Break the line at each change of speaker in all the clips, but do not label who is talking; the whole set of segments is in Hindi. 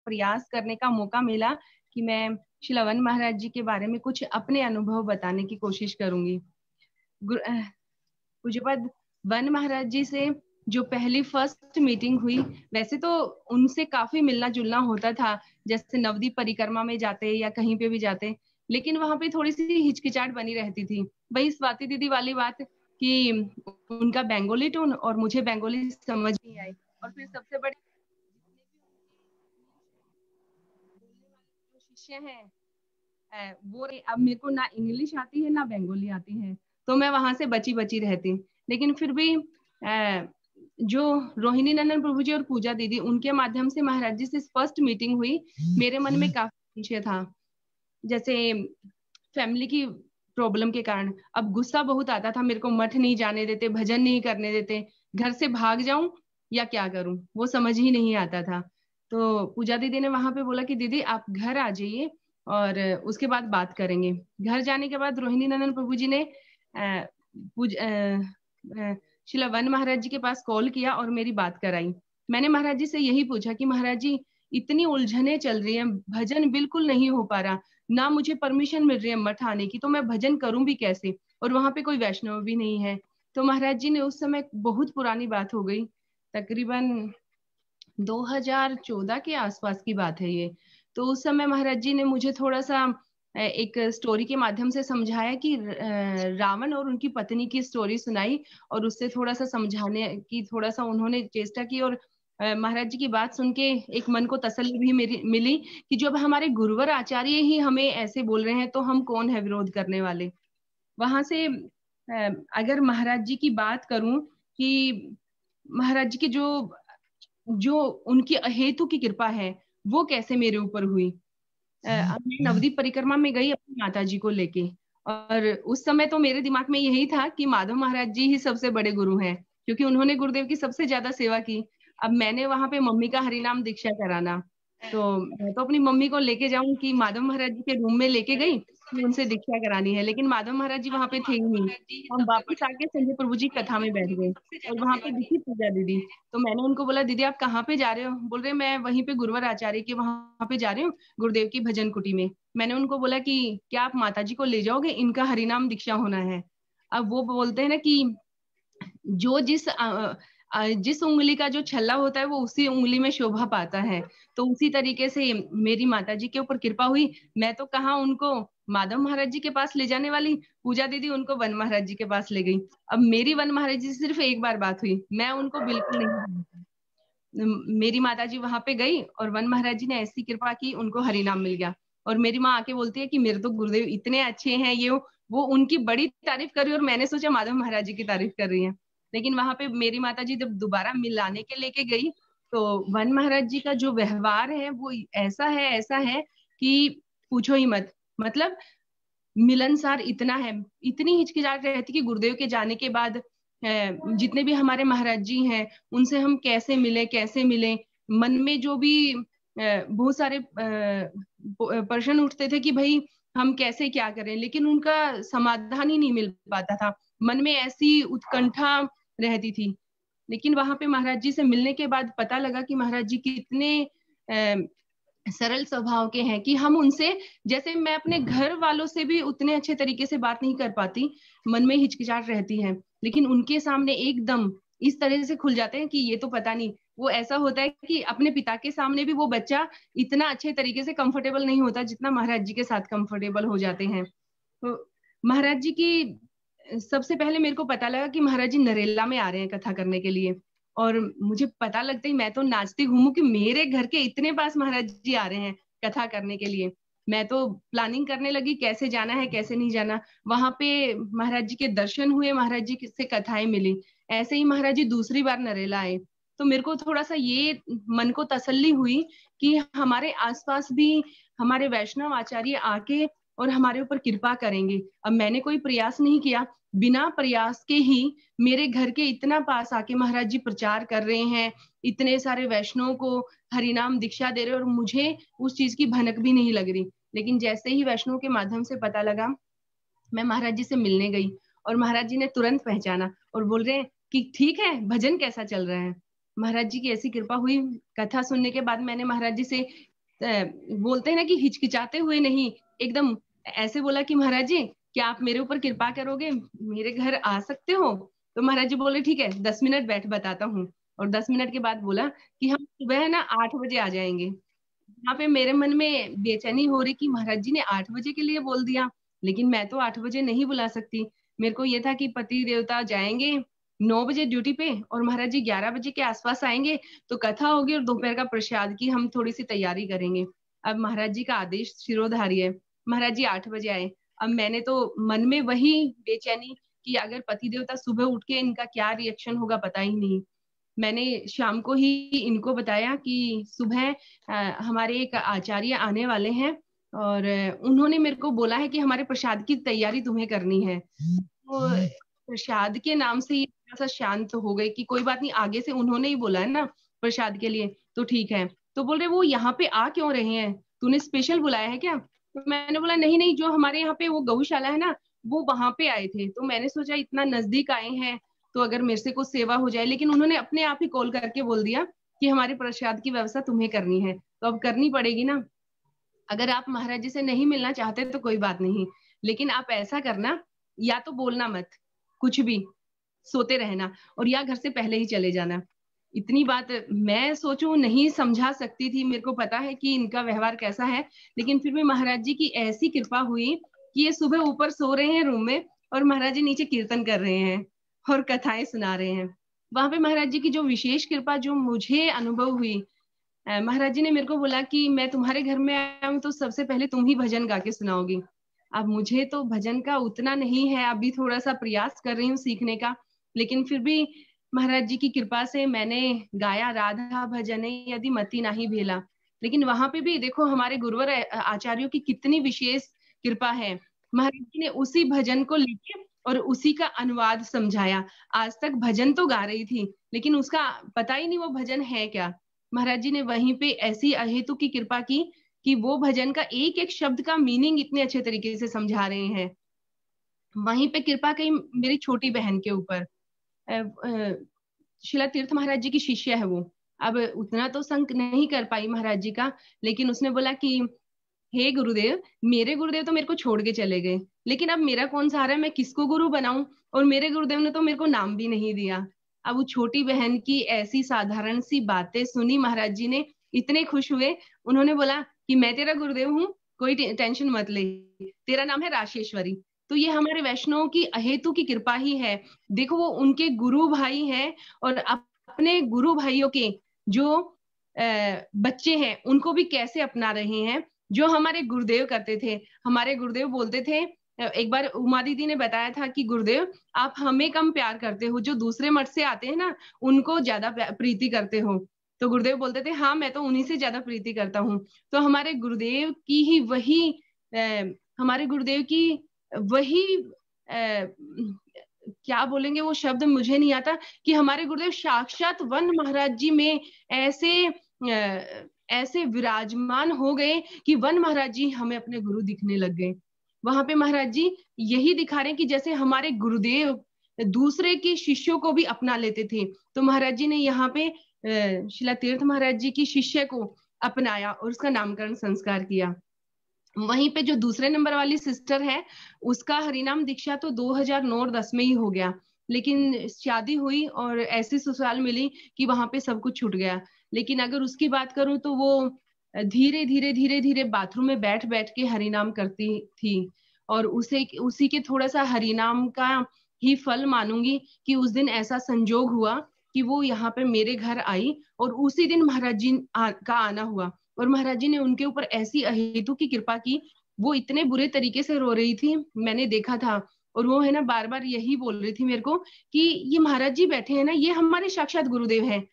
प्रयास करने का मौका मिला कि मैं श्रील वन महाराज जी के बारे में कुछ अपने अनुभव बताने की कोशिश करूंगी। पूज्यपाद वन महाराज जी से जो पहली फर्स्ट मीटिंग हुई, वैसे तो उनसे काफी मिलना जुलना होता था, जैसे नवदीप परिक्रमा में जाते या कहीं पे भी जाते, लेकिन वहां पे थोड़ी सी हिचकिचाहट बनी रहती थी। वही स्वाति दीदी वाली बात कि उनका बंगाली टोन और मुझे बंगाली समझ नहीं आई, और फिर सबसे बड़े शिष्य हैं वो, अब मेरे को ना इंग्लिश आती है ना बंगाली आती है, तो मैं वहां से बची बची रहती। लेकिन फिर भी जो रोहिणी नंदन प्रभु जी और पूजा दीदी, उनके माध्यम से महाराज जी से फर्स्ट मीटिंग हुई, मेरे मन में काफी संशय था। जैसे फैमिली की प्रॉब्लम के कारण अब गुस्सा बहुत आता था, मेरे को मठ नहीं जाने देते, भजन नहीं करने देते, घर से भाग जाऊं या क्या करूं, वो समझ ही नहीं आता था। तो पूजा दीदी ने वहां पे बोला कि दीदी आप घर आ जाइए और उसके बाद बात करेंगे। घर जाने के बाद रोहिणी नंदन प्रभु जी ने श्रील वन महाराज जी के पास कॉल किया और मेरी बात कराई। मैंने महाराज जी से यही पूछा कि महाराज जी इतनी उलझने चल रही है, भजन बिल्कुल नहीं हो पा रहा, ना मुझे परमिशन मिल रही है मठ आने की, तो मैं भजन करूं भी कैसे, और वहां पे कोई वैष्णव भी नहीं है। तो महाराज जी ने उस समय, बहुत पुरानी बात हो गई, तकरीबन 2014 के आसपास की बात है ये, तो उस समय महाराज जी ने मुझे थोड़ा सा एक स्टोरी के माध्यम से समझाया कि रावण और उनकी पत्नी की स्टोरी सुनाई, और उससे थोड़ा सा समझाने की थोड़ा सा उन्होंने चेष्टा की। और महाराज जी की बात सुन के एक मन को तसल्ली भी मेरी मिली कि जब हमारे गुरुवर आचार्य ही हमें ऐसे बोल रहे हैं तो हम कौन है विरोध करने वाले। वहां से अगर महाराज जी की बात करूं कि महाराज जी की जो जो उनकी अहेतु की कृपा है वो कैसे मेरे ऊपर हुई। मैं नवदीप परिक्रमा में गई अपनी माता जी को लेके, और उस समय तो मेरे दिमाग में यही था कि माधव महाराज जी ही सबसे बड़े गुरु हैं, क्योंकि उन्होंने गुरुदेव की सबसे ज्यादा सेवा की। अब मैंने वहां पे मम्मी का हरिनाम दीक्षा कराना, तो मैं तो अपनी मम्मी को लेके जाऊं कि माधव महाराज जी के रूम में लेके गई कि उनसे दीक्षा करानी है, लेकिन माधव महाराज जी वहां पे थे ही नहीं। हम वापस आके संजय प्रभु जी कथा में बैठ गए, और वहां पे दिखी पूजा दीदी, तो मैंने उनको बोला दीदी आप कहाँ पे जा रहे हो, बोल रहे मैं वहीं पे गुरुवर आचार्य के वहां पे जा रही हूँ, गुरुदेव की भजन कुटी में। मैंने उनको बोला कि क्या आप माता जी को ले जाओगे, इनका हरिनाम दीक्षा होना है। अब वो बोलते हैं ना कि जो जिस उंगली का जो छल्ला होता है वो उसी उंगली में शोभा पाता है, तो उसी तरीके से मेरी माता जी के ऊपर कृपा हुई। मैं तो कहाँ उनको माधव महाराज जी के पास ले जाने वाली, पूजा दीदी उनको वन महाराज जी के पास ले गई। अब मेरी वन महाराज जी से सिर्फ एक बार बात हुई, मैं उनको बिल्कुल नहीं, मेरी माता जी वहां पे गई और वन महाराज जी ने ऐसी कृपा की, उनको हरिनाम मिल गया। और मेरी माँ आके बोलती है कि मेरे तो गुरुदेव इतने अच्छे हैं, ये वो उनकी बड़ी तारीफ कर रही है, और मैंने सोचा माधव महाराज जी की तारीफ कर रही है। लेकिन वहां पे मेरी माता जी जब दोबारा मिलाने के लेके गई, तो वन महाराज जी का जो व्यवहार है वो ऐसा है कि पूछो ही मत। मतलब मिलनसार इतना है, इतनी हिचकिचाहट रहती कि गुरुदेव के जाने के बाद जितने भी हमारे महाराज जी हैं उनसे हम कैसे मिले, मन में जो भी बहुत सारे प्रश्न उठते थे कि भाई हम कैसे क्या करें, लेकिन उनका समाधान ही नहीं मिल पाता था, मन में ऐसी उत्कंठा रहती थी। लेकिन वहां पे महाराज जी से मिलने के बाद पता लगा कि महाराज जी कितने सरल स्वभाव के हैं कि हम उनसे, जैसे मैं अपने घर वालों से भी उतने अच्छे तरीके से बात नहीं कर पाती, मन में हिचकिचाहट रहती है, लेकिन उनके सामने एकदम इस तरह से खुल जाते हैं कि ये तो पता नहीं, वो ऐसा होता है कि अपने पिता के सामने भी वो बच्चा इतना अच्छे तरीके से कंफर्टेबल नहीं होता जितना महाराज जी के साथ कंफर्टेबल हो जाते हैं। तो महाराज जी की सबसे पहले मेरे को पता लगा कि महाराज जी नरेला में आ रहे हैं कथा करने के लिए, और मुझे पता लगता ही मैं तो नाचती घूमू कि मेरे घर के इतने पास महाराज जी आ रहे हैं कथा करने के लिए। मैं तो प्लानिंग करने लगी कैसे जाना है कैसे नहीं जाना। वहां पे महाराज जी के दर्शन हुए, महाराज जी से कथाएं मिली। ऐसे ही महाराज जी दूसरी बार नरेला आए, तो मेरे को थोड़ा सा ये मन को तसल्ली हुई कि हमारे आसपास भी हमारे वैष्णव आचार्य आके और हमारे ऊपर कृपा करेंगे। अब मैंने कोई प्रयास नहीं किया, बिना प्रयास के ही मेरे घर के इतना पास आके महाराज जी प्रचार कर रहे हैं, इतने सारे वैष्णव को हरिनाम दीक्षा दे रहे हैं, और मुझे उस चीज की भनक भी नहीं लग रही। लेकिन जैसे ही वैष्णव के माध्यम से पता लगा, मैं महाराज जी से मिलने गई, और महाराज जी ने तुरंत पहचाना और बोल रहे हैं कि ठीक है, भजन कैसा चल रहा है। महाराज जी की ऐसी कृपा हुई, कथा सुनने के बाद मैंने महाराज जी से बोलते हैं ना कि हिचकिचाते हुए नहीं, एकदम ऐसे बोला कि महाराज जी, क्या आप मेरे ऊपर कृपा करोगे, मेरे घर आ सकते हो? तो महाराज जी बोले ठीक है, 10 मिनट बैठ बताता हूँ। और 10 मिनट के बाद बोला कि हम सुबह ना 8 बजे आ जाएंगे। यहाँ पे मेरे मन में बेचैनी हो रही कि महाराज जी ने 8 बजे के लिए बोल दिया, लेकिन मैं तो 8 बजे नहीं बुला सकती। मेरे को ये था कि पति देवता जाएंगे 9 बजे ड्यूटी पे, और महाराज जी 11 बजे के आसपास आएंगे, तो कथा होगी और दोपहर का प्रसाद की हम थोड़ी सी तैयारी करेंगे। अब महाराज जी का आदेश शिरोधार्य है। महाराज जी 8 बजे आए। अब मैंने तो मन में वही बेचैनी कि अगर पति देवता सुबह उठ के इनका क्या रिएक्शन होगा पता ही नहीं। मैंने शाम को ही इनको बताया कि सुबह हमारे एक आचार्य आने वाले हैं, और उन्होंने मेरे को बोला है कि हमारे प्रसाद की तैयारी तुम्हें करनी है। तो प्रसाद के नाम से ये थोड़ा सा शांत हो गए कि कोई बात नहीं, आगे से उन्होंने ही बोला है ना प्रसाद के लिए, तो ठीक है। तो बोल रहे वो यहाँ पे आ क्यों रहे हैं, तूने स्पेशल बुलाया है क्या? तो मैंने बोला नहीं नहीं, जो हमारे यहाँ पे वो गौशाला है ना, वो वहां पे आए थे, तो मैंने सोचा इतना नजदीक आए हैं तो अगर मेरे से कुछ सेवा हो जाए। लेकिन उन्होंने अपने आप ही कॉल करके बोल दिया कि हमारे प्रसाद की व्यवस्था तुम्हें करनी है, तो अब करनी पड़ेगी ना। अगर आप महाराज जी से नहीं मिलना चाहते तो कोई बात नहीं, लेकिन आप ऐसा करना, या तो बोलना मत कुछ भी, सोते रहना, और या घर से पहले ही चले जाना। इतनी बात मैं सोचूं नहीं समझा सकती थी, मेरे को पता है कि इनका व्यवहार कैसा है, लेकिन फिर भी महाराज जी की ऐसी कृपा हुई कि ये सुबह ऊपर सो रहे हैं रूम में, और महाराज जी नीचे कीर्तन कर रहे हैं और कथाएं सुना रहे हैं। वहां पे महाराज जी की जो विशेष कृपा जो मुझे अनुभव हुई, महाराज जी ने मेरे को बोला कि मैं तुम्हारे घर में आया हूँ तो सबसे पहले तुम ही भजन गा के सुनाओगी। अब मुझे तो भजन का उतना नहीं है, अभी थोड़ा सा प्रयास कर रही हूँ सीखने का, लेकिन फिर भी महाराज जी की कृपा से मैंने गाया राधा भजने यदि मति नाही भेला। लेकिन वहां पे भी देखो हमारे गुरुवर आचार्यों की कितनी विशेष कृपा है। महाराज जी ने उसी भजन को लेके और उसी का अनुवाद समझाया। आज तक भजन तो गा रही थी, लेकिन उसका पता ही नहीं वो भजन है क्या। महाराज जी ने वहीं पे ऐसी अहेतु की कृपा की कि वो भजन का एक एक शब्द का मीनिंग इतने अच्छे तरीके से समझा रहे हैं। वहीं पे कृपा कही मेरी छोटी बहन के ऊपर। शिला तीर्थ महाराज जी की शिष्य है वो। अब उतना तो संग नहीं कर पाई महाराज जी का, लेकिन उसने बोला कि हे गुरुदेव, मेरे गुरुदेव तो मेरे को छोड़ के चले गए, लेकिन अब मेरा कौन सहारा है, मैं किसको गुरु बनाऊं, और मेरे गुरुदेव ने तो मेरे को नाम भी नहीं दिया। अब वो छोटी बहन की ऐसी साधारण सी बातें सुनी महाराज जी ने, इतने खुश हुए। उन्होंने बोला कि मैं तेरा गुरुदेव हूँ, कोई टेंशन मत ले, तेरा नाम है राशेश्वरी। तो ये हमारे वैष्णव की अहेतु की कृपा ही है। देखो वो उनके गुरु भाई हैं, और अपने गुरु भाइयों के जो बच्चे हैं उनको भी कैसे अपना रहे हैं, जो हमारे गुरुदेव करते थे। हमारे गुरुदेव बोलते थे, एक बार उमा दीदी ने बताया था कि गुरुदेव आप हमें कम प्यार करते हो, जो दूसरे मठ से आते हैं ना उनको ज्यादा प्रीति करते हो। तो गुरुदेव बोलते थे हाँ मैं तो उन्हीं से ज्यादा प्रीति करता हूँ। तो हमारे गुरुदेव की ही वही हमारे गुरुदेव की वही क्या बोलेंगे वो शब्द मुझे नहीं आता, कि हमारे गुरुदेव साक्षात वन महाराज जी में ऐसे ऐसे विराजमान हो गए कि वन महाराज जी हमें अपने गुरु दिखने लग गए। वहां पे महाराज जी यही दिखा रहे हैं कि जैसे हमारे गुरुदेव दूसरे के शिष्यों को भी अपना लेते थे, तो महाराज जी ने यहाँ पे शिला तीर्थ महाराज जी की शिष्य को अपनाया और उसका नामकरण संस्कार किया। वहीं पे जो दूसरे नंबर वाली सिस्टर है, उसका हरिनाम दीक्षा तो 2009 और 10 में ही हो गया, लेकिन शादी हुई और ऐसी ससुराल मिली कि वहां पे सब कुछ छूट गया। लेकिन अगर उसकी बात करूं तो वो धीरे धीरे धीरे धीरे बाथरूम में बैठ बैठ के हरिनाम करती थी, और उसे उसी के थोड़ा सा हरिनाम का ही फल मानूंगी कि उस दिन ऐसा संजोग हुआ कि वो यहाँ पे मेरे घर आई, और उसी दिन महाराज जी का आना हुआ, और महाराज जी ने उनके ऊपर ऐसी अहेतु की कृपा की। वो इतने बुरे तरीके से रो रही थी, मैंने देखा था, और वो है ना बार बार यही बोल रही थी मेरे को कि ये महाराज जी बैठे हैं ना, ये हमारे साक्षात गुरुदेव हैं।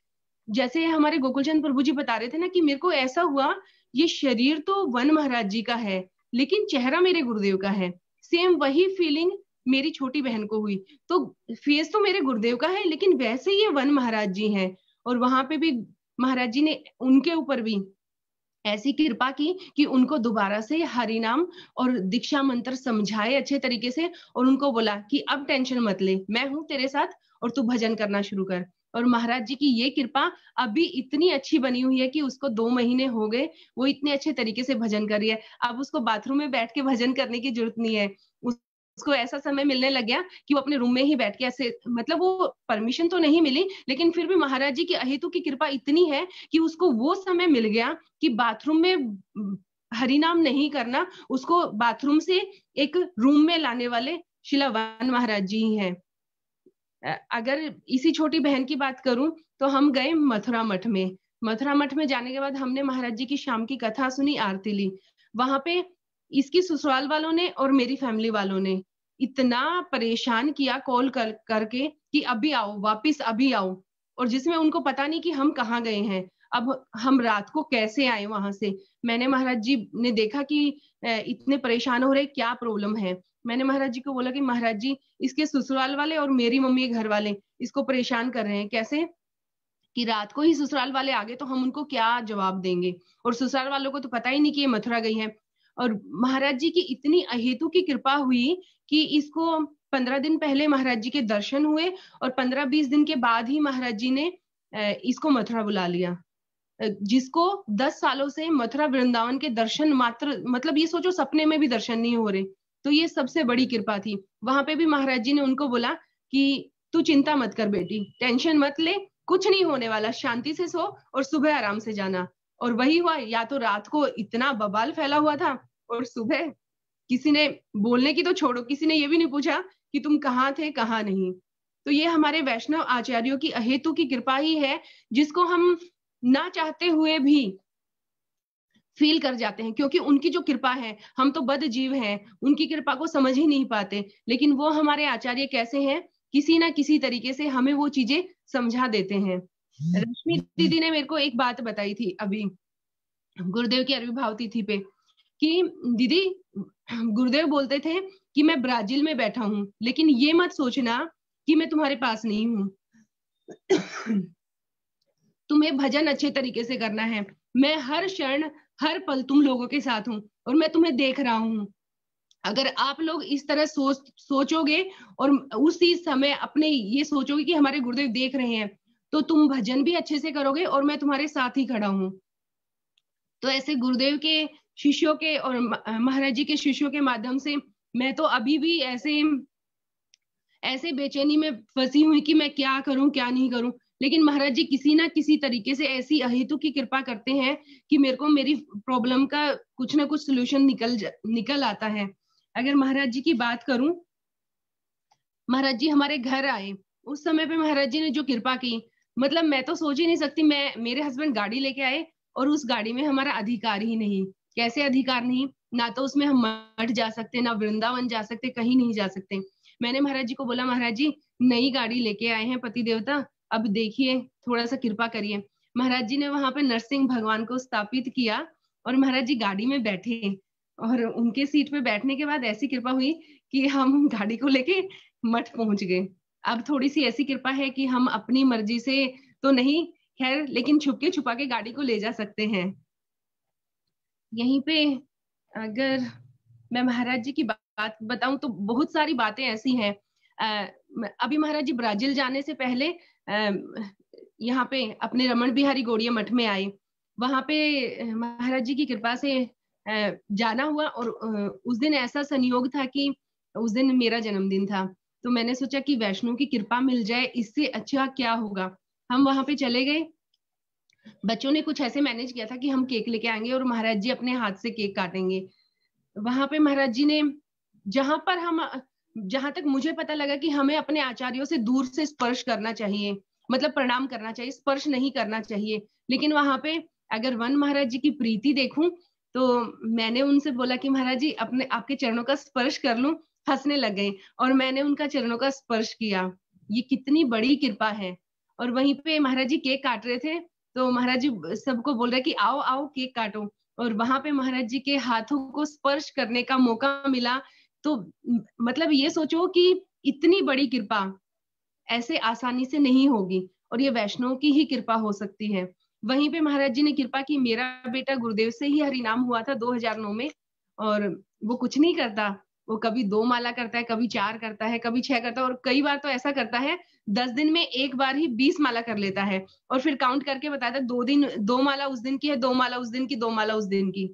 जैसे हमारे गोकुलचंद प्रभु जी बता रहे थे ना कि मेरे को ऐसा हुआ, ये शरीर तो वन महाराज जी का है लेकिन चेहरा मेरे गुरुदेव का है। सेम वही फीलिंग मेरी छोटी बहन को हुई। तो फेस तो मेरे गुरुदेव का है, लेकिन वैसे ये वन महाराज जी हैं। और वहां पे भी महाराज जी ने उनके ऊपर भी ऐसी कृपा की कि उनको दोबारा से हरि नाम और दीक्षा मंत्र समझाए अच्छे तरीके से, और उनको बोला कि अब टेंशन मत ले, मैं हूं तेरे साथ और तू भजन करना शुरू कर। और महाराज जी की ये कृपा अभी इतनी अच्छी बनी हुई है कि उसको 2 महीने हो गए, वो इतने अच्छे तरीके से भजन कर रही है। अब उसको बाथरूम में बैठ के भजन करने की जरूरत नहीं है। उसको ऐसा समय मिलने लग गया कि वो अपने रूम में ही बैठ के ऐसे, मतलब वो परमिशन तो नहीं मिली, लेकिन फिर भी महाराज जी की अहेतु की कृपा इतनी है कि उसको वो समय मिल गया कि बाथरूम में हरि नाम नहीं करना, उसको बाथरूम से एक रूम में लाने वाले शिला वन महाराज जी ही हैं। अगर इसी छोटी बहन की बात करूं तो हम गए मथुरा मठ में। मथुरा मठ में जाने के बाद हमने महाराज जी की शाम की कथा सुनी, आरती ली। वहां पे इसकी ससुराल वालों ने और मेरी फैमिली वालों ने इतना परेशान किया कॉल करके कि अभी आओ, वापिस अभी आओ, और जिसमें उनको पता नहीं कि हम कहाँ गए हैं, अब हम रात को कैसे आए वहां से। मैंने महाराज जी ने देखा कि इतने परेशान हो रहे, क्या प्रॉब्लम है। मैंने महाराज जी को बोला कि महाराज जी, इसके ससुराल वाले और मेरी मम्मी के घर वाले इसको परेशान कर रहे हैं। कैसे कि रात को ही ससुराल वाले आ गए तो हम उनको क्या जवाब देंगे, और ससुराल वालों को तो पता ही नहीं कि ये मथुरा गई है। और महाराज जी की इतनी अहेतु की कृपा हुई कि इसको 15 दिन पहले महाराज जी के दर्शन हुए, और 15-20 दिन के बाद ही महाराज जी ने इसको मथुरा बुला लिया। जिसको 10 सालों से मथुरा वृंदावन के दर्शन मात्र, मतलब ये सोचो सपने में भी दर्शन नहीं हो रहे, तो ये सबसे बड़ी कृपा थी। वहां पे भी महाराज जी ने उनको बोला कि तू चिंता मत कर बेटी, टेंशन मत ले, कुछ नहीं होने वाला, शांति से सो और सुबह आराम से जाना। और वही हुआ, या तो रात को इतना बवाल फैला हुआ था, और सुबह किसी ने, बोलने की तो छोड़ो, किसी ने ये भी नहीं पूछा कि तुम कहाँ थे कहाँ नहीं। तो ये हमारे वैष्णव आचार्यों की अहेतु की कृपा ही है, जिसको हम ना चाहते हुए भी फील कर जाते हैं, क्योंकि उनकी जो कृपा है, हम तो बद्ध जीव हैं, उनकी कृपा को समझ ही नहीं पाते, लेकिन वो हमारे आचार्य कैसे हैं, किसी ना किसी तरीके से हमें वो चीजें समझा देते हैं। रश्मि दीदी ने मेरे को एक बात बताई थी अभी गुरुदेव की आविर्भाव तिथि पे, कि दीदी गुरुदेव बोलते थे कि मैं ब्राजील में बैठा हूं, लेकिन ये मत सोचना कि मैं तुम्हारे पास नहीं हूं। तुम्हें भजन अच्छे तरीके से करना है, मैं हर क्षण हर पल तुम लोगों के साथ हूं, और मैं तुम्हें देख रहा हूं। अगर आप लोग इस तरह सोचोगे और उसी समय अपने ये सोचोगे कि हमारे गुरुदेव देख रहे हैं, तो तुम भजन भी अच्छे से करोगे और मैं तुम्हारे साथ ही खड़ा हूं। तो ऐसे गुरुदेव के शिष्यों के और महाराज जी के शिष्यों के माध्यम से मैं तो अभी भी ऐसे बेचैनी में फंसी हुई कि मैं क्या करूं क्या नहीं करूं, लेकिन महाराज जी किसी ना किसी तरीके से ऐसी अहेतु की कृपा करते हैं कि मेरे को मेरी प्रॉब्लम का कुछ ना कुछ सोल्यूशन निकल आता है। अगर महाराज जी की बात करूं, महाराज जी हमारे घर आए, उस समय पे महाराज जी ने जो कृपा की, मतलब मैं तो सोच ही नहीं सकती। मेरे हस्बैंड गाड़ी लेके आए और उस गाड़ी में हमारा अधिकार ही नहीं। कैसे अधिकार नहीं, ना तो उसमें हम मठ जा सकते, ना वृंदावन जा सकते, कहीं नहीं जा सकते। मैंने महाराज जी को बोला, महाराज जी नई गाड़ी लेके आए हैं पति देवता, अब देखिए थोड़ा सा कृपा करिए। महाराज जी ने वहां पे नरसिंह भगवान को स्थापित किया, और महाराज जी गाड़ी में बैठे, और उनके सीट पे बैठने के बाद ऐसी कृपा हुई कि हम गाड़ी को लेके मठ पहुंच गए। अब थोड़ी सी ऐसी कृपा है कि हम अपनी मर्जी से तो नहीं, खैर, लेकिन छुपके छुपा के गाड़ी को ले जा सकते हैं। यहीं पे अगर मैं महाराज जी की बात बताऊं तो बहुत सारी बातें ऐसी हैं। अभी महाराज जी ब्राजील जाने से पहले यहाँ पे अपने रमन बिहारी गौड़िया मठ में आए। वहां पे महाराज जी की कृपा से जाना हुआ, और उस दिन ऐसा संयोग था कि उस दिन मेरा जन्मदिन था। तो मैंने सोचा कि वैष्णो की कृपा मिल जाए, इससे अच्छा क्या होगा। हम वहां पे चले गए, बच्चों ने कुछ ऐसे मैनेज किया था कि हम केक लेके आएंगे और महाराज जी अपने हाथ से केक काटेंगे। वहां पे महाराज जी ने, जहां तक मुझे पता लगा कि हमें अपने आचार्यों से दूर से स्पर्श करना चाहिए, मतलब प्रणाम करना चाहिए, स्पर्श नहीं करना चाहिए। लेकिन वहां पे अगर वन महाराज जी की प्रीति देखूं तो मैंने उनसे बोला कि महाराज जी अपने आपके चरणों का स्पर्श कर लूं, हंसने लग गए और मैंने उनका चरणों का स्पर्श किया। ये कितनी बड़ी कृपा है। और वहीं पे महाराज जी केक काट रहे थे, तो महाराज जी सबको बोल रहे कि आओ आओ केक काटो, और वहां पे महाराज जी के हाथों को स्पर्श करने का मौका मिला। तो मतलब ये सोचो कि इतनी बड़ी कृपा ऐसे आसानी से नहीं होगी, और ये वैष्णव की ही कृपा हो सकती है। वहीं पे महाराज जी ने कृपा की, मेरा बेटा गुरुदेव से ही हरिनाम हुआ था 2009 में, और वो कुछ नहीं करता, वो कभी 2 माला करता है, कभी 4 करता है, कभी 6 करता है, और कई बार तो ऐसा करता है 10 दिन में एक बार ही 20 माला कर लेता है, और फिर काउंट करके बताता है 2 माला उस दिन की है, 2 माला उस दिन की, 2 माला उस दिन की।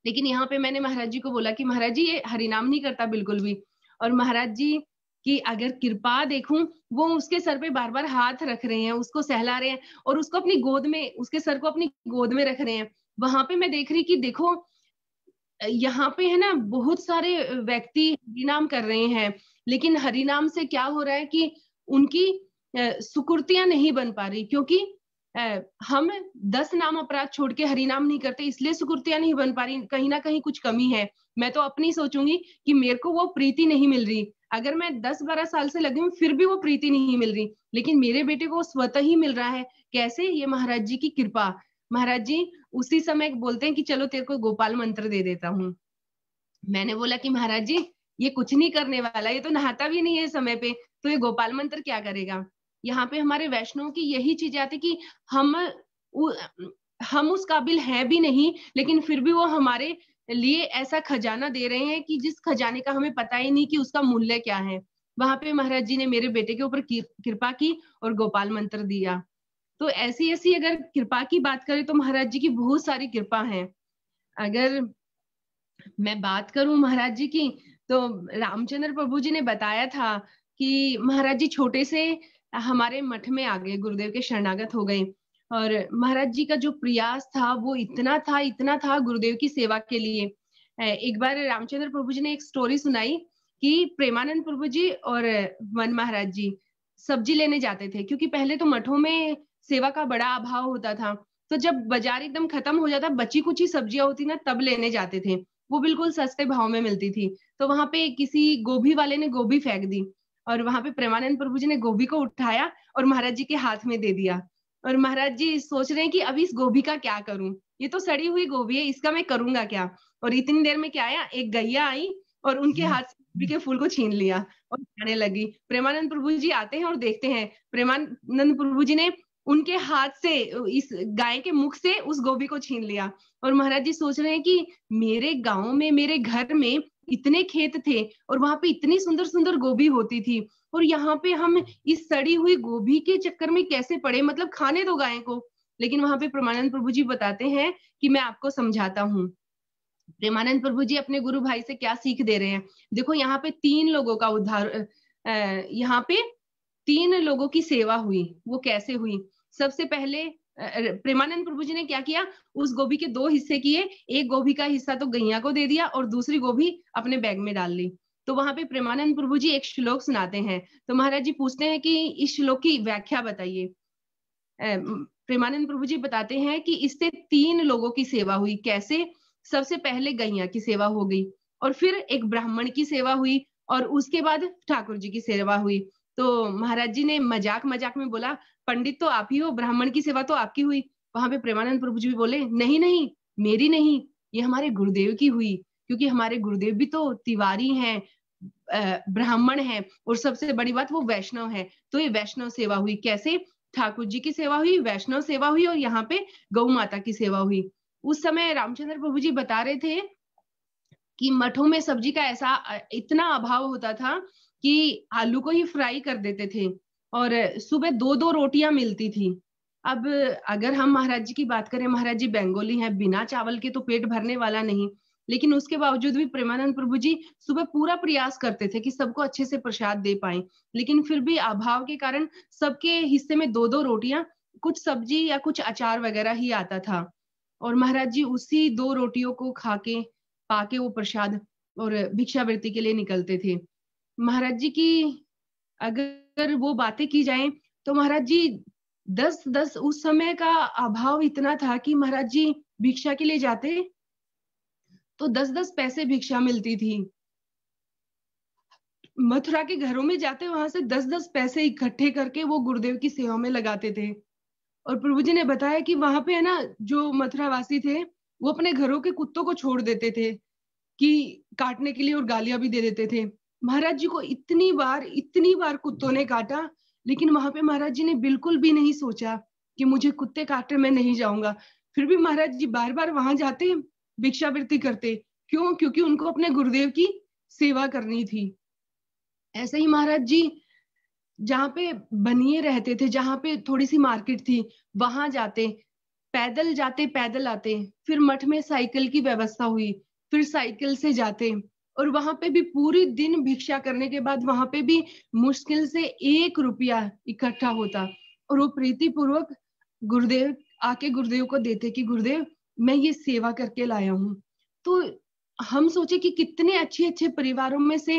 लेकिन यहाँ पे मैंने महाराज जी को बोला कि महाराज जी ये हरिनाम नहीं करता बिल्कुल भी। और महाराज जी की अगर कृपा देखूं, वो उसके सर पे बार बार हाथ रख रहे हैं, उसको सहला रहे हैं, और उसको अपनी गोद में, उसके सर को अपनी गोद में रख रहे हैं। वहां पे मैं देख रही कि देखो यहाँ पे है ना, बहुत सारे व्यक्ति हरिनाम कर रहे हैं, लेकिन हरिनाम से क्या हो रहा है कि उनकी सुकृतियां नहीं बन पा रही, क्योंकि हम 10 नाम अपराध छोड़ के हरिनाम नहीं करते, इसलिए सुकृतियां नहीं बन पा रही। कहीं ना कहीं कुछ कमी है। मैं तो अपनी सोचूंगी कि मेरे को वो प्रीति नहीं मिल रही। अगर मैं 10-12 साल से लगी हूँ फिर भी वो प्रीति नहीं मिल रही, लेकिन मेरे बेटे को स्वतः ही मिल रहा है। कैसे? ये महाराज जी की कृपा। महाराज जी उसी समय बोलते हैं कि चलो तेरे को गोपाल मंत्र दे देता हूँ। मैंने बोला कि महाराज जी ये कुछ नहीं करने वाला, ये तो नहाता भी नहीं है समय पे, तो ये गोपाल मंत्र क्या करेगा। यहाँ पे हमारे वैष्णव की यही चीज आती कि हम उ, हम उस काबिल हैं भी नहीं, लेकिन फिर भी वो हमारे लिए ऐसा खजाना दे रहे हैं कि जिस खजाने का हमें पता ही नहीं कि उसका मूल्य क्या है। वहां पे महाराज जी ने मेरे बेटे के ऊपर कृपा की और गोपाल मंत्र दिया। तो ऐसी ऐसी अगर कृपा की बात करें तो महाराज जी की बहुत सारी कृपा है। अगर मैं बात करूं महाराज जी की, तो रामचंद्र प्रभु जी ने बताया था कि महाराज जी छोटे से हमारे मठ में आ गए, गुरुदेव के शरणागत हो गए। और महाराज जी का जो प्रयास था वो इतना था गुरुदेव की सेवा के लिए। एक बार रामचंद्र प्रभु जी ने एक स्टोरी सुनाई कि प्रेमानंद प्रभु जी और वन महाराज जी सब्जी लेने जाते थे, क्योंकि पहले तो मठों में सेवा का बड़ा अभाव होता था। तो जब बाजार एकदम खत्म हो जाता, बची कुछ ही सब्जियां होती ना, तब लेने जाते थे। वो बिल्कुल सस्ते भाव में मिलती थी। तो वहां पे किसी गोभी वाले ने गोभी फेंक दी, और वहां पे प्रेमानंद प्रभु जी ने गोभी को उठाया और महाराज जी के हाथ में दे दिया। और महाराज जी सोच रहे हैं कि अभी इस गोभी का क्या करूं, ये तो सड़ी हुई गोभी है, इसका मैं करूंगा क्या। और इतनी देर में क्या आया, एक गैया आई और उनके हाथ से गोभी के फूल को छीन लिया और खाने लगी। प्रेमानंद प्रभु जी आते हैं और देखते हैं, प्रेमानंद प्रभु जी ने उनके हाथ से, इस गाय के मुख से उस गोभी को छीन लिया। और महाराज जी सोच रहे हैं कि मेरे गांव में, मेरे घर में इतने खेत थे और वहां पे इतनी सुंदर सुंदर गोभी होती थी, और यहाँ पे हम इस सड़ी हुई गोभी के चक्कर में कैसे पड़े, मतलब खाने दो गाय को। लेकिन वहां पे प्रेमानंद प्रभु जी बताते हैं कि मैं आपको समझाता हूँ। प्रेमानंद प्रभु जी अपने गुरु भाई से क्या सीख दे रहे हैं। देखो यहाँ पे 3 लोगों का उद्धार, यहाँ पे 3 लोगों की सेवा हुई। वो कैसे हुई? सबसे पहले प्रेमानंद प्रभु जी ने क्या किया, उस गोभी के 2 हिस्से किए। एक गोभी का हिस्सा तो गैया को दे दिया और दूसरी गोभी अपने बैग में डाल ली। तो वहां पे प्रेमानंद प्रभु जी एक श्लोक सुनाते हैं। तो महाराज जी पूछते हैं कि इस श्लोक की व्याख्या बताइए। प्रेमानंद प्रभु जी बताते हैं कि इससे 3 लोगों की सेवा हुई। कैसे? सबसे पहले गैया की सेवा हो गई, और फिर एक ब्राह्मण की सेवा हुई, और उसके बाद ठाकुर जी की सेवा हुई। तो महाराज जी ने मजाक मजाक में बोला, पंडित तो आप ही हो, ब्राह्मण की सेवा तो आपकी हुई। वहां पे प्रेमानंद प्रभु जी भी बोले, नहीं नहीं, मेरी नहीं, ये हमारे गुरुदेव की हुई, क्योंकि हमारे गुरुदेव भी तो तिवारी हैं, ब्राह्मण हैं, और सबसे बड़ी बात वो वैष्णव है। तो ये वैष्णव सेवा हुई। कैसे? ठाकुर जी की सेवा हुई, वैष्णव सेवा हुई, और यहाँ पे गौ माता की सेवा हुई। उस समय रामचंद्र प्रभु जी बता रहे थे कि मठों में सब्जी का ऐसा इतना अभाव होता था कि आलू को ही फ्राई कर देते थे, और सुबह 2-2 रोटियां मिलती थी। अब अगर हम महाराज जी की बात करें, महाराज जी बंगाली हैं, बिना चावल के तो पेट भरने वाला नहीं। लेकिन उसके बावजूद भी प्रेमानंद प्रभु जी सुबह पूरा प्रयास करते थे कि सबको अच्छे से प्रसाद दे पाए। लेकिन फिर भी अभाव के कारण सबके हिस्से में 2-2 रोटियां, कुछ सब्जी या कुछ अचार वगैरह ही आता था। और महाराज जी उसी 2 रोटियों को खा के, पाके वो प्रसाद और भिक्षावृत्ति के लिए निकलते थे। महाराज जी की अगर वो बातें की जाएं तो महाराज जी 10-10, उस समय का अभाव इतना था कि महाराज जी भिक्षा के लिए जाते तो 10-10 पैसे भिक्षा मिलती थी। मथुरा के घरों में जाते, वहां से 10-10 पैसे इकट्ठे करके वो गुरुदेव की सेवा में लगाते थे। और प्रभु जी ने बताया कि वहां पे है ना, जो मथुरा वासी थे वो अपने घरों के कुत्तों को छोड़ देते थे कि काटने के लिए, और गालियां भी दे देते थे। महाराज जी को इतनी बार कुत्तों ने काटा, लेकिन वहां पे महाराज जी ने बिल्कुल भी नहीं सोचा कि मुझे कुत्ते काटे, मैं नहीं जाऊंगा। फिर भी महाराज जी बार बार वहां जाते, भिक्षावृत्ति करते। क्यों? क्योंकि उनको अपने गुरुदेव की सेवा करनी थी। ऐसे ही महाराज जी जहाँ पे बनिए रहते थे, जहाँ पे थोड़ी सी मार्केट थी, वहां जाते, पैदल जाते पैदल आते। फिर मठ में साइकिल की व्यवस्था हुई, फिर साइकिल से जाते, और वहां पे भी पूरी दिन भिक्षा करने के बाद वहां पे भी मुश्किल से 1 रुपया इकट्ठा होता, और वो प्रीति पूर्वक गुरुदेव आके गुरुदेव को देते कि गुरुदेव मैं ये सेवा करके लाया हूँ। तो हम सोचे कि कितने अच्छे अच्छे परिवारों में से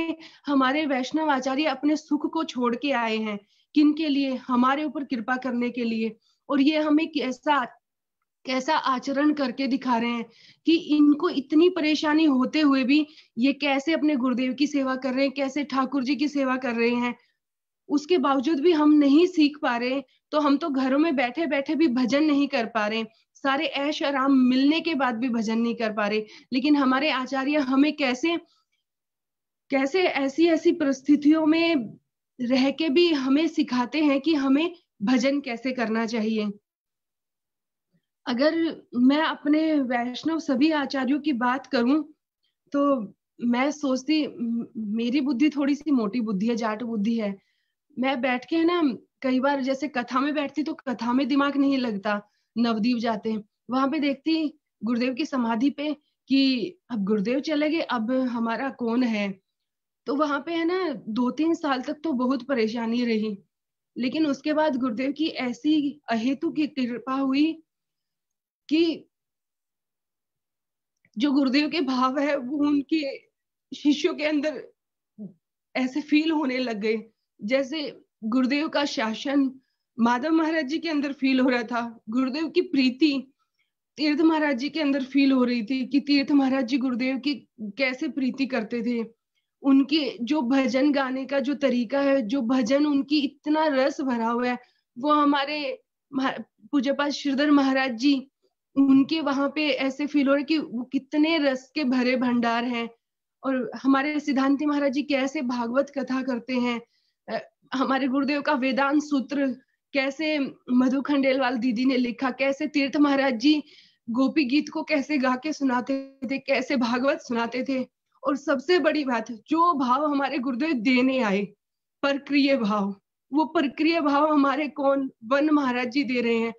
हमारे वैष्णव आचार्य अपने सुख को छोड़ के आए हैं, किनके लिए? हमारे ऊपर कृपा करने के लिए। और ये हमें कैसा कैसा आचरण करके दिखा रहे हैं कि इनको इतनी परेशानी होते हुए भी ये कैसे अपने गुरुदेव की सेवा कर रहे हैं, कैसे ठाकुर जी की सेवा कर रहे हैं। उसके बावजूद भी हम नहीं सीख पा रहे, तो हम तो घरों में बैठे बैठे भी भजन नहीं कर पा रहे, सारे ऐश आराम मिलने के बाद भी भजन नहीं कर पा रहे। लेकिन हमारे आचार्य हमें कैसे कैसे ऐसी ऐसी परिस्थितियों में रह के भी हमें सिखाते हैं कि हमें भजन कैसे करना चाहिए। अगर मैं अपने वैष्णव सभी आचार्यों की बात करूं तो मैं सोचती मेरी बुद्धि थोड़ी सी मोटी बुद्धि है, जाट बुद्धि है। मैं बैठ के ना कई बार जैसे कथा में बैठती तो कथा में दिमाग नहीं लगता, नवदीप जाते वहां पे देखती गुरुदेव की समाधि पे कि अब गुरुदेव चले गए, अब हमारा कौन है। तो वहां पे है ना 2-3 साल तक तो बहुत परेशानी रही, लेकिन उसके बाद गुरुदेव की ऐसी अहेतु की कृपा हुई कि जो गुरुदेव के भाव है वो उनके शिष्यों के अंदर ऐसे फील होने लग गए, जैसे गुरुदेव का शासन माधव महाराज जी के अंदर फील हो रहा था, गुरुदेव की प्रीति तीर्थ महाराज जी के अंदर फील हो रही थी कि तीर्थ महाराज जी गुरुदेव की कैसे प्रीति करते थे। उनके जो भजन गाने का जो तरीका है, जो भजन उनकी इतना रस भरा हुआ है, वो हमारे पूज्यपाद श्रीधर महाराज जी उनके वहां पे ऐसे फील हो रहे कि वो कितने रस के भरे भंडार हैं। और हमारे सिद्धांति महाराज जी कैसे भागवत कथा करते हैं, हमारे गुरुदेव का वेदांत सूत्र कैसे मधु खंडेलवाल दीदी ने लिखा, कैसे तीर्थ महाराज जी गोपी गीत को कैसे गा के सुनाते थे, कैसे भागवत सुनाते थे। और सबसे बड़ी बात, जो भाव हमारे गुरुदेव देने आए, परक्रिय भाव, वो परक्रिय भाव हमारे कौन वन महाराज जी दे रहे हैं।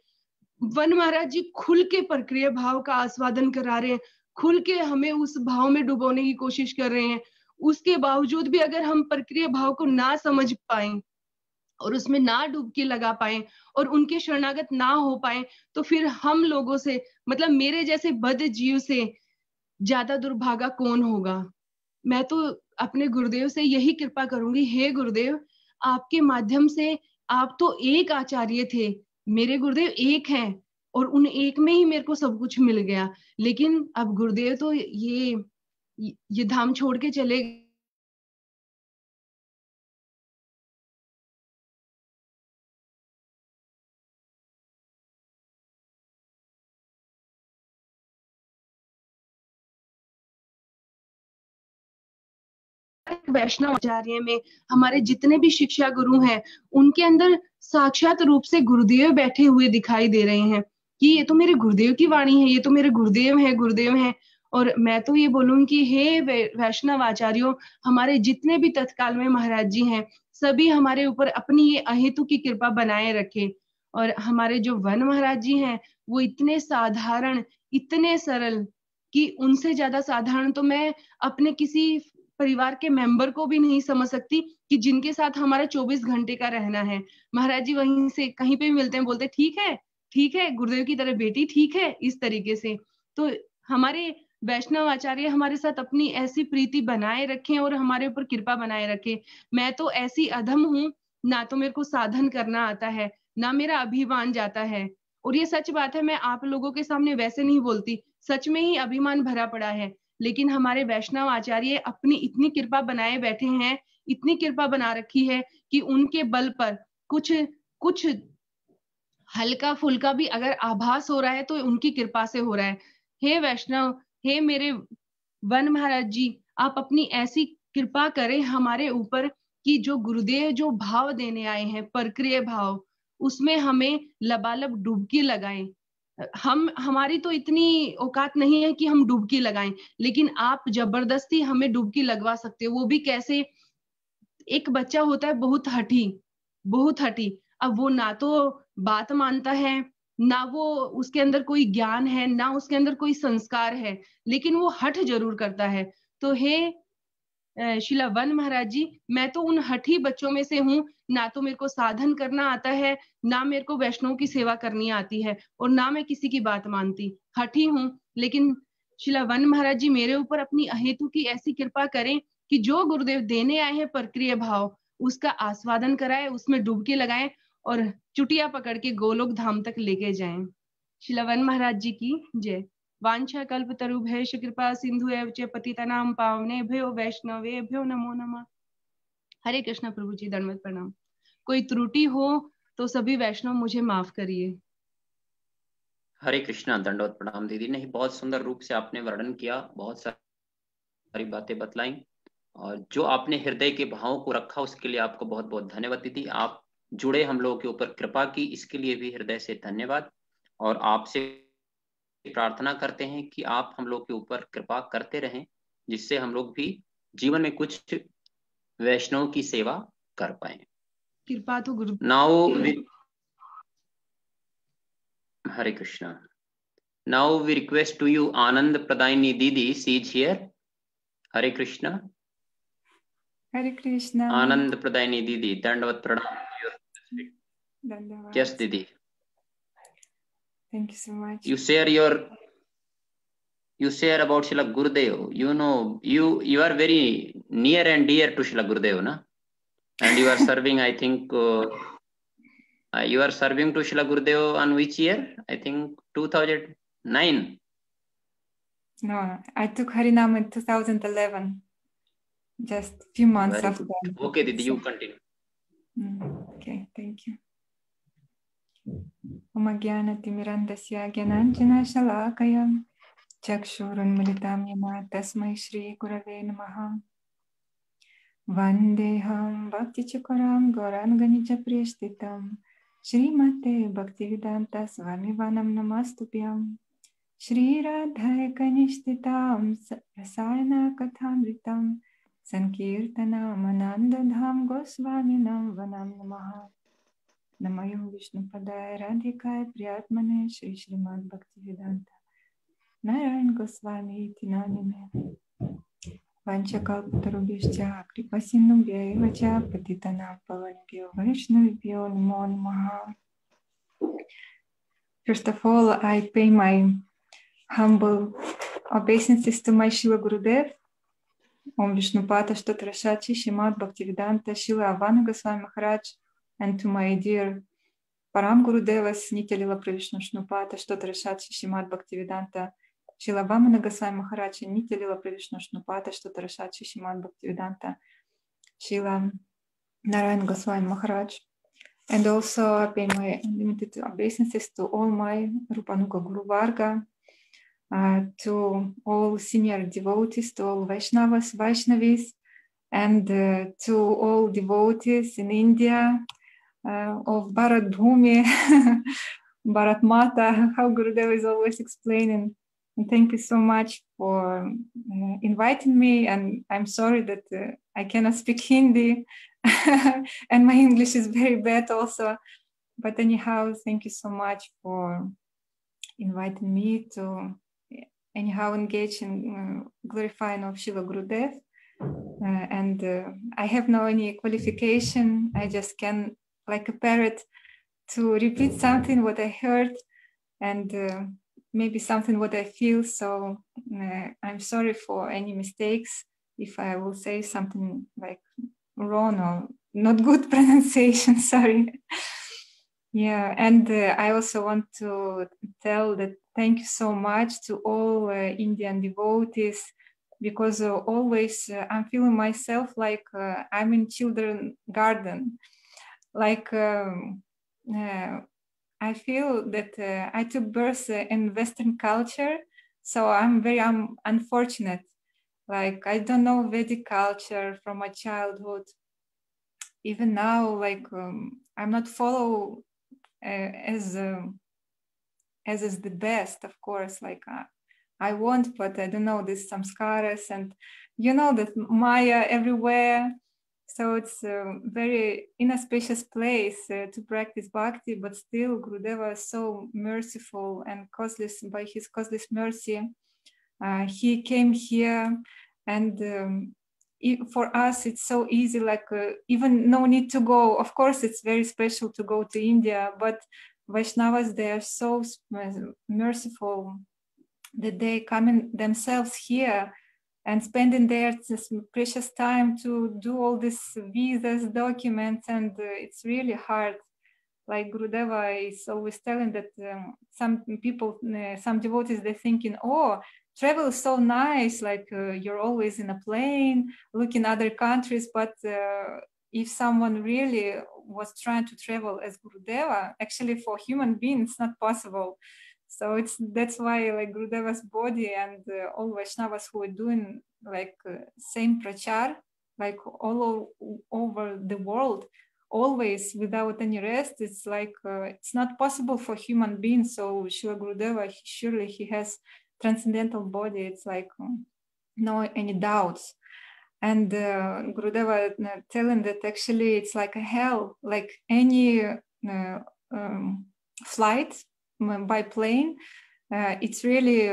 वन महाराज जी खुल के प्रक्रिया भाव का आस्वादन करा रहे हैं, खुल के हमें उस भाव में डुबोने की कोशिश कर रहे हैं। उसके बावजूद भी अगर हम प्रक्रिया भाव को ना समझ पाए और उसमें ना डुबकी लगा पाए और उनके शरणागत ना हो पाए, तो फिर हम लोगों से मतलब मेरे जैसे बद जीव से ज्यादा दुर्भागा कौन होगा। मैं तो अपने गुरुदेव से यही कृपा करूंगी, हे गुरुदेव आपके माध्यम से, आप तो एक आचार्य थे, मेरे गुरुदेव एक हैं और उन एक में ही मेरे को सब कुछ मिल गया। लेकिन अब गुरुदेव तो ये धाम छोड़ के चले वैष्णव आचार्य में हमारे जितने भी शिक्षा गुरु हैं उनके अंदर साक्षात रूप से गुरुदेव बैठे हुए दिखाई दे रहे हैं कि ये तो मेरे गुरुदेव की वाणी है, ये तो मेरे गुरुदेव है, गुरुदेव हैं। और मैं तो ये बोलूंगी हे वैष्णव आचार्यों, हमारे जितने भी तत्काल में महाराज जी हैं सभी हमारे ऊपर अपनी ये अहेतु की कृपा बनाए रखे। और हमारे जो वन महाराज जी हैं वो इतने साधारण, इतने सरल कि उनसे ज्यादा साधारण तो मैं अपने किसी परिवार के मेंबर को भी नहीं समझ सकती कि जिनके साथ हमारा 24 घंटे का रहना है। महाराज जी वहीं से कहीं पे भी मिलते हैं, बोलते ठीक है गुरुदेव की तरह बेटी ठीक है, इस तरीके से। तो हमारे वैष्णव आचार्य हमारे साथ अपनी ऐसी प्रीति बनाए रखें और हमारे ऊपर कृपा बनाए रखें। मैं तो ऐसी अधम हूँ, ना तो मेरे को साधन करना आता है, ना मेरा अभिमान जाता है। और ये सच बात है, मैं आप लोगों के सामने वैसे नहीं बोलती, सच में ही अभिमान भरा पड़ा है। लेकिन हमारे वैष्णव आचार्य अपनी इतनी कृपा बनाए बैठे हैं, इतनी कृपा बना रखी है कि उनके बल पर कुछ कुछ हल्का फुल्का भी अगर आभास हो रहा है तो उनकी कृपा से हो रहा है। हे वैष्णव, हे मेरे वन महाराज जी, आप अपनी ऐसी कृपा करें हमारे ऊपर कि जो गुरुदेव जो भाव देने आए हैं, प्रक्रिया भाव, उसमें हमें लबालब डुबकी लगाएं। हमारी तो इतनी औकात नहीं है कि हम डुबकी लगाएं, लेकिन आप जबरदस्ती हमें डुबकी लगवा सकते हो। वो भी कैसे? एक बच्चा होता है बहुत हठी, बहुत हठी। अब वो ना तो बात मानता है, ना वो उसके अंदर कोई ज्ञान है, ना उसके अंदर कोई संस्कार है, लेकिन वो हठ जरूर करता है। तो हे शिला वन महाराज जी, मैं तो उन हठी बच्चों में से हूँ। ना तो मेरे को साधन करना आता है, ना मेरे को वैष्णव की सेवा करनी आती है, और ना मैं किसी की बात मानती। हठी हूँ, लेकिन शिला वन महाराज जी मेरे ऊपर अपनी अहेतु की ऐसी कृपा करें कि जो गुरुदेव देने आए हैं प्रक्रिया भाव, उसका आस्वादन कराए, उसमें डुबकी लगाएं और चुटिया पकड़ के गोलोक धाम तक लेके जाएं। शिला वन महाराज जी की जय। वांछा कल्पतरुभ्यश्च कृपा सिंधु एव च पतितनां पावनेभ्यो वैष्णवेभ्यो नमो नमः। हरे कृष्णा प्रभु जी, दंडवत प्रणाम। कोई त्रुटि हो तो सभी वैष्णव मुझे माफ करिए।
हरे कृष्णा, दंडवत प्रणाम दीदी। नहीं, बहुत सुंदर रूप से आपने वर्णन किया, बहुत सारी बातें बतलाई, और जो आपने हृदय के भावों को रखा उसके लिए आपको बहुत बहुत धन्यवाद दीदी। आप जुड़े हम लोगों के ऊपर कृपा की, इसके लिए भी हृदय से धन्यवाद। और आपसे प्रार्थना करते हैं कि आप हम लोग के ऊपर कृपा करते रहें, जिससे हम लोग भी जीवन में कुछ वैष्णव की सेवा कर पाए।
कृपा तो गुरु।
Now Hare Krishna. Now we request to you Anand Pradayini Didi, she is here. Hare Krishna.
Hare Krishna.
Anand Pradayini Didi, Dandavat Pranam.
Dandavad.
Yes, Didi.
Thank you so much.
You share about Srila Gurudev. You know, you are very near and dear to Srila Gurudev, na? And you are serving, I think, you are serving to Srila Gurudev on which year? I think 2009.
No, I took Harinam in 2011. Just a few months
Very
after.
good. Okay, Didi, you continue.
Okay, thank you. Umagyanatimirandasya gyananjana shalakaya chakshurunmilitam yama tasmai shri gurave namaha vandeham bhakti chakaram gauranganija priyashtitam Shrimate Bhaktivedanta Swami Vanam Namastubhyam Shri Radha Kanishtitam Rasayana Kathamritam Sankirtanam Anandadham Gosvaminam Vanam Namaha Namayo Vishnu Padaya Radhikaya Priyatmane Shri Shrimad Bhaktivedanta Narayan Goswami Iti Namine Vanchakalpatarubhyascha Kripasindubhya Evacha Patitanam Pavanebhyo Vaishnavibhyo Namo Namaha. First of all, I pay my humble obeisances to my Srila Gurudev, Om Vishnupata Shtotrashachi Shrimad Bhaktivedanta Srila Avana Goswami Maharaj, and to my dear Param Gurudevas Nitya Lila Pravishnu Shnupata Shtotrashachi Shrimad Bhaktivedanta Srila Vamana Goswami Maharaj and Nitya Lila Pravishnu Shnupata Shtotrashachi Shrimad Bhaktivedanta Srila Narayan Goswami Maharaj. And also I pay my unlimited obeisances to all my Rupanuga Guru Varga, to all senior devotees, to all Vaishnavas, Vaishnavis, and to all devotees in India of Bharat Bhumi, Bharat Mata, how Gurudev is always explaining. And thank you so much for inviting me. And I'm sorry that I cannot speak Hindi and my English is very bad also. But anyhow, thank you so much for inviting me to anyhow engage in glorifying of Shiva Gurudev. And I have no any qualification. I just can, like a parrot, to repeat something what I heard and maybe something what I feel. So I'm sorry for any mistakes if I will say something like wrong or not good pronunciation. Sorry. Yeah, and I also want to tell that thank you so much to all Indian devotees, because always I'm feeling myself like I'm in children garden, like I feel that I took birth in Western culture, so I'm very unfortunate. Like I don't know Vedic culture from my childhood. Even now, like I'm not follow as as is the best, of course, like I want, but I don't know, this samskaras and that Maya everywhere. So it's a very inauspicious place to practice bhakti, but still Gurudeva is so merciful and causeless. By his causeless mercy, he came here, and for us it's so easy, like even no need to go. Of course, it's very special to go to India, but Vaishnavas, they are so merciful that they come in themselves here and spending their precious time to do all these visas, documents, and it's really hard. Like Gurudeva is always telling that some people, some devotees, they're thinking, oh, travel is so nice, like you're always in a plane, looking other countries, but if someone really was trying to travel as Gurudeva, actually for human beings, it's not possible. So that's why like Gurudeva's body and all Vaishnavas who are doing like same prachar, like all over the world, always without any rest, it's like it's not possible for human beings. So Srila Gurudeva, surely he has transcendental body. It's like no any doubts. And Gurudeva telling that actually it's like a hell, like any flight by plane, it's really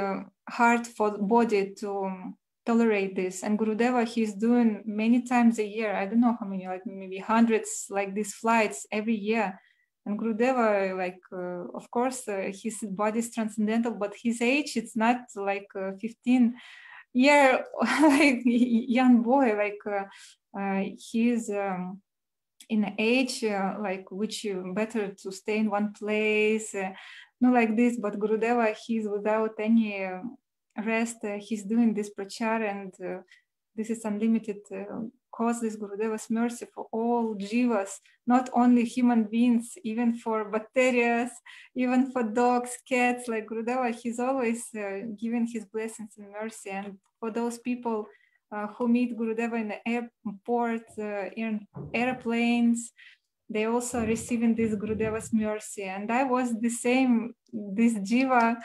hard for the body to tolerate this. And Gurudeva, he's doing many times a year, I don't know how many, like maybe hundreds, like these flights every year. And Gurudeva, like, of course, his body is transcendental, but his age, it's not like 15-year like young boy, like he's in an age like which better to stay in one place, not like this. But Gurudeva, he's without any rest, he's doing this prachar, and this is unlimited causes Gurudeva's mercy for all jivas, not only human beings, even for bacteria, even for dogs, cats. Like Gurudeva, he's always giving his blessings and mercy. And for those people who meet Gurudeva in the airport, in airplanes, they also receiving this Gurudeva's mercy. And I was the same, this jiva,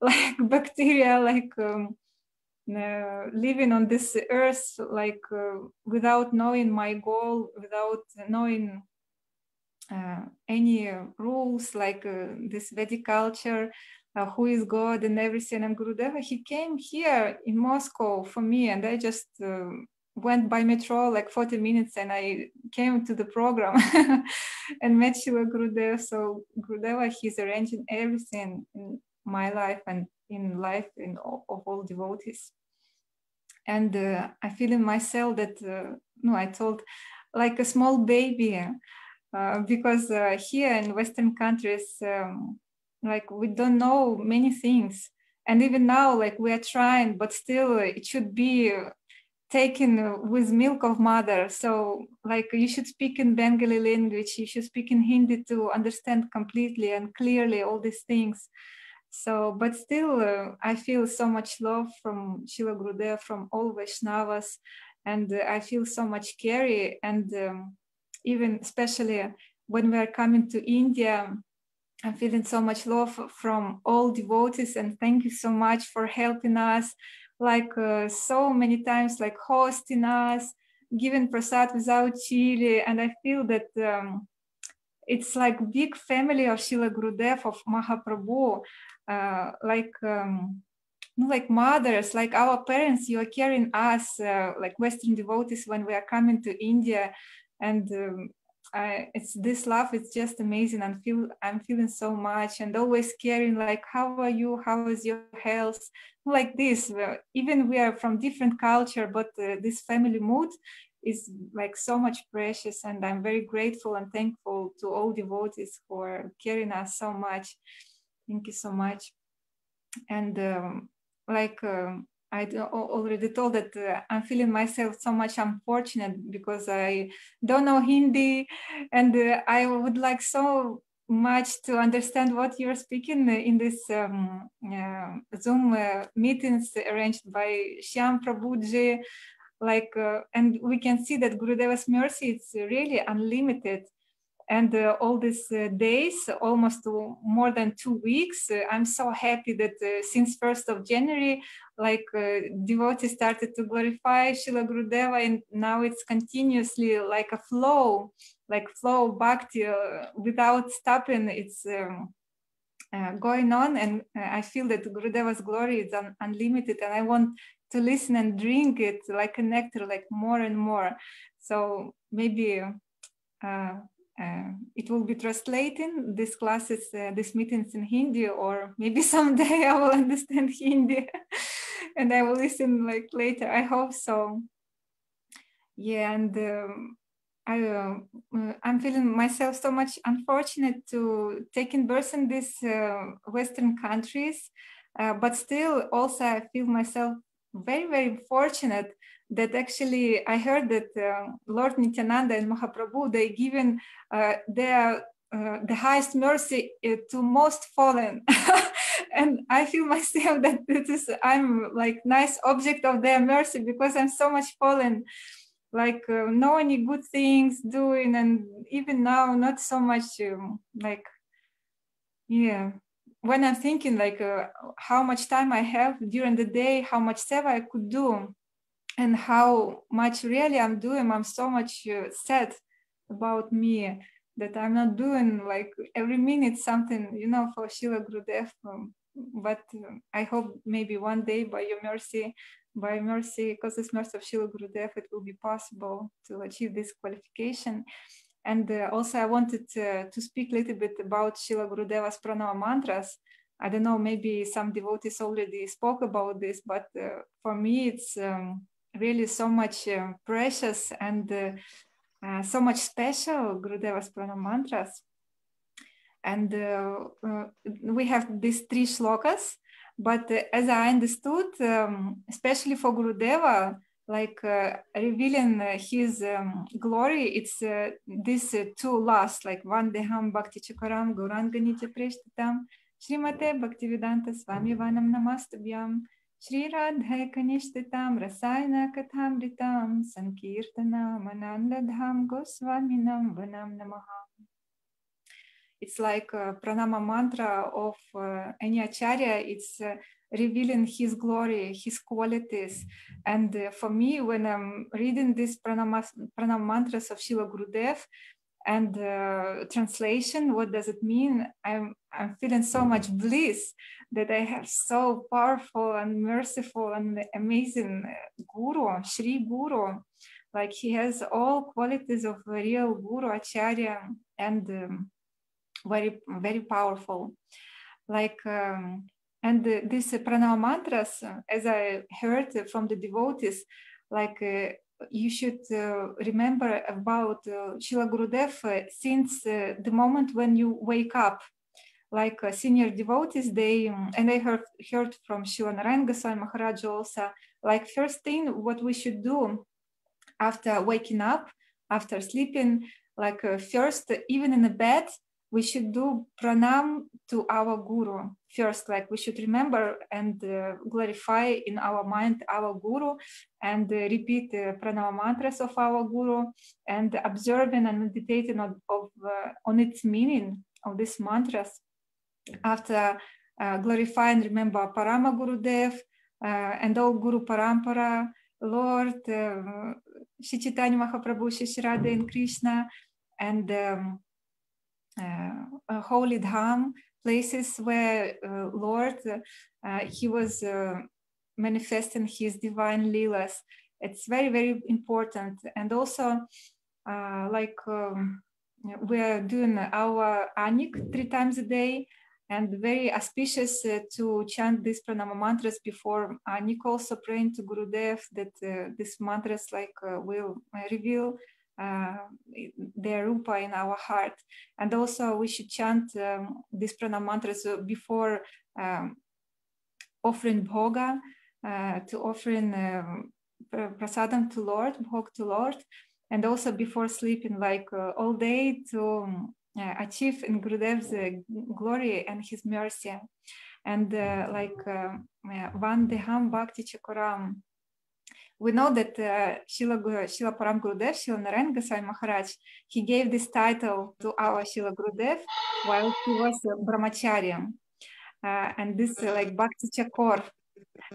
like bacteria, like living on this earth, like without knowing my goal, without knowing any rules, like this Vedic culture, who is God and everything. And Gurudeva, he came here in Moscow for me, and I just went by metro like 40 minutes and I came to the program and met Srila Gurudev. So Gurudeva, he's arranging everything in my life and in life of all devotees. And I feel in myself that, I told like a small baby, because here in Western countries, like we don't know many things. And even now, like we are trying, but still it should be taken with milk of mother. So like you should speak in Bengali language, you should speak in Hindi to understand completely and clearly all these things. So, but still, I feel so much love from Srila Gurudev, from all Vaishnavas, and I feel so much care. And even especially when we are coming to India, I'm feeling so much love from all devotees, and thank you so much for helping us, like so many times, like hosting us, giving prasad without chili. And I feel that it's like big family of Srila Gurudev, of Mahaprabhu, like mothers, like our parents. You are carrying us, like Western devotees, when we are coming to India. And it's this love, it's just amazing. I'm feeling so much, and always caring, like, how are you, how is your health, like this. Even we are from different culture, but this family mood is like so much precious. And I'm very grateful and thankful to all devotees who are caring us so much. Thank you so much. And I already told that I'm feeling myself so much unfortunate because I don't know Hindi, and I would like so much to understand what you're speaking in this Zoom meetings arranged by Shyam Prabhuji. Like, and we can see that Gurudeva's mercy is really unlimited. And all these days, almost more than 2 weeks, I'm so happy that since 1st of January, like devotees started to glorify Srila Gurudeva, and now it's continuously like a flow bhakti without stopping. It's going on, and I feel that Gurudeva's glory is unlimited, and I want to listen and drink it like a nectar, like more and more. So maybe it will be translating these classes, these meetings in Hindi, or maybe someday I will understand Hindi and I will listen like later. I hope so. Yeah, and I'm feeling myself so much unfortunate to taking birth in these Western countries, but still also I feel myself very, very fortunate that actually I heard that Lord Nityananda and Mahaprabhu, they given the highest mercy to most fallen. And I feel myself that I'm like nice object of their mercy, because I'm so much fallen, like no any good things doing, and even now not so much like, yeah, when I'm thinking like how much time I have during the day, how much seva I could do, and how much really I'm doing, I'm so much sad about me that I'm not doing like every minute something, you know, for Srila Gurudev. But I hope maybe one day by your mercy, because it's mercy of Srila Gurudev, it will be possible to achieve this qualification. And also I wanted to speak a little bit about Srila Gurudeva's pranava mantras. I don't know, maybe some devotees already spoke about this, but for me it's really so much precious and so much special, Gurudeva's pranava mantras. And we have these 3 shlokas, but as I understood, especially for Gurudeva, like revealing his glory, it's these 2 last, like Vandeham Bhakti Chakaram Gauranga Nitya Preshtatam Srimate Bhaktivedanta Swami Vanam Namastabhyam Shri Radha Kanishtatam Rasayana Kathamritam Sankirtana Manandadham Goswaminam Vanam Namaha. It's like a pranama mantra of any acharya. It's revealing his glory, his qualities. And for me, when I'm reading these pranama mantras of Srila Gurudev and translation, what does it mean? I'm feeling so much bliss that I have so powerful and merciful and amazing Guru, Shri Guru. Like he has all qualities of a real Guru, acharya, and very, very powerful. Like and these pranava mantras, as I heard from the devotees, like you should remember about Srila Gurudev since the moment when you wake up. Like senior devotees, they and I heard from Srila Narayan Goswami Maharaj also, like first thing what we should do after waking up, after sleeping, like first, even in the bed, we should do pranam to our Guru first. Like we should remember and glorify in our mind our Guru, and repeat pranama mantras of our Guru, and observing and meditating on its meaning of these mantras. After glorify and remember Parama Gurudev and all Guru Parampara, Lord, Shri Chaitanya Mahaprabhu, Shri Radha and Krishna, and holy dham, places where Lord, he was manifesting his divine leelas. It's very, very important. And also, like we're doing our anik 3 times a day, and very auspicious to chant these pranama mantras before anik, also praying to Gurudev that these mantras like will reveal their rupa in our heart. And also we should chant these pranama mantras before offering bhoga, to offering prasadam to Lord, bhog to Lord, and also before sleeping, like all day, to achieve in Gurudev's glory and his mercy. And like Vandeham Bhakti Chakaram, we know that Srila Param Gurudev, Srila Narayan Goswami Maharaj, he gave this title to our Srila Gurudev while he was brahmacharya. And this like Bhakti Chakor.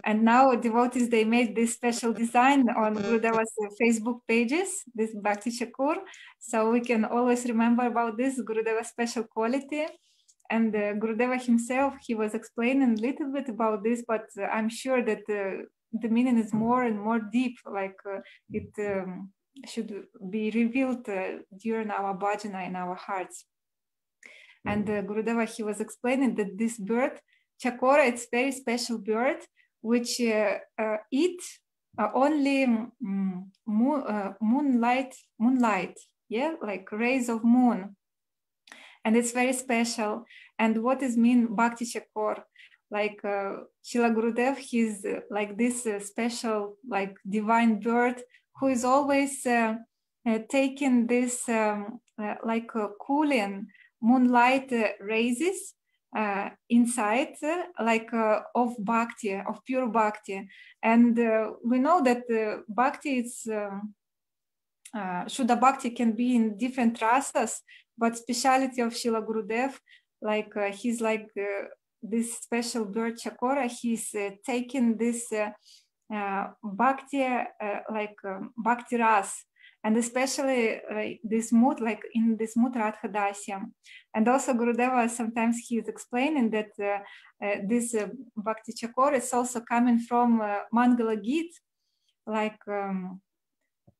And now devotees, they made this special design on Gurudeva's Facebook pages, this Bhakti Chakor. So we can always remember about this Gurudeva's special quality. And Gurudeva himself, he was explaining a little bit about this, but I'm sure that the meaning is more and more deep, like it should be revealed during our bhajana in our hearts. And Gurudeva, he was explaining that this bird, Chakora, it's very special bird, which eat only moonlight, yeah, like rays of moon. And it's very special. And what is mean Bhakti Chakor? Like Srila Gurudev, he's like this special, like divine bird who is always taking this like cooling moonlight rays inside, like of bhakti, of pure bhakti. And we know that bhakti is Shuddha Bhakti can be in different rasas, but speciality of Srila Gurudev, like he's like this special bird Chakora, he's taking this bhakti, like bhakti ras, and especially this mood, like in this mood Radha Dasya. And also Gurudeva, sometimes he is explaining that this Bhakti Chakor is also coming from Mangala Git, like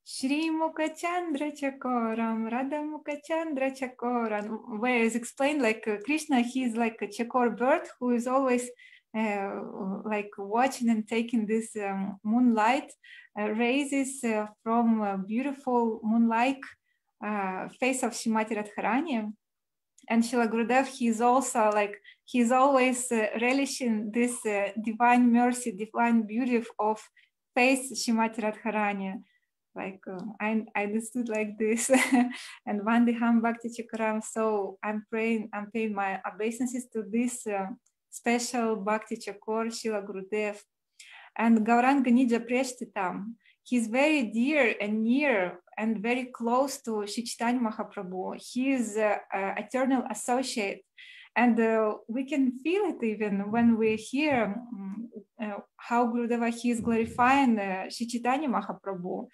Shri Mukha Chandra Chakoram, Radha Mukha Chandra Chakoram, where is explained like Krishna, he is like a Chakor bird who is always like watching and taking this moonlight rays from beautiful moonlight face of Shrimati Radharani. And Srila Gurudev, he is also like, he's always relishing this divine mercy, divine beauty of face Shrimati Radharani. Like I understood like this. And Vandeham Bhakti Chakram. So I'm paying my obeisances to this special Bhakti Chakor, Srila Gurudev. And Gauranga Nija Preshtitam, he's very dear and near and very close to Shri Chaitanya Mahaprabhu. He is an eternal associate. And we can feel it even when we hear how Gurudeva, he is glorifying Shri Chaitanya Mahaprabhu.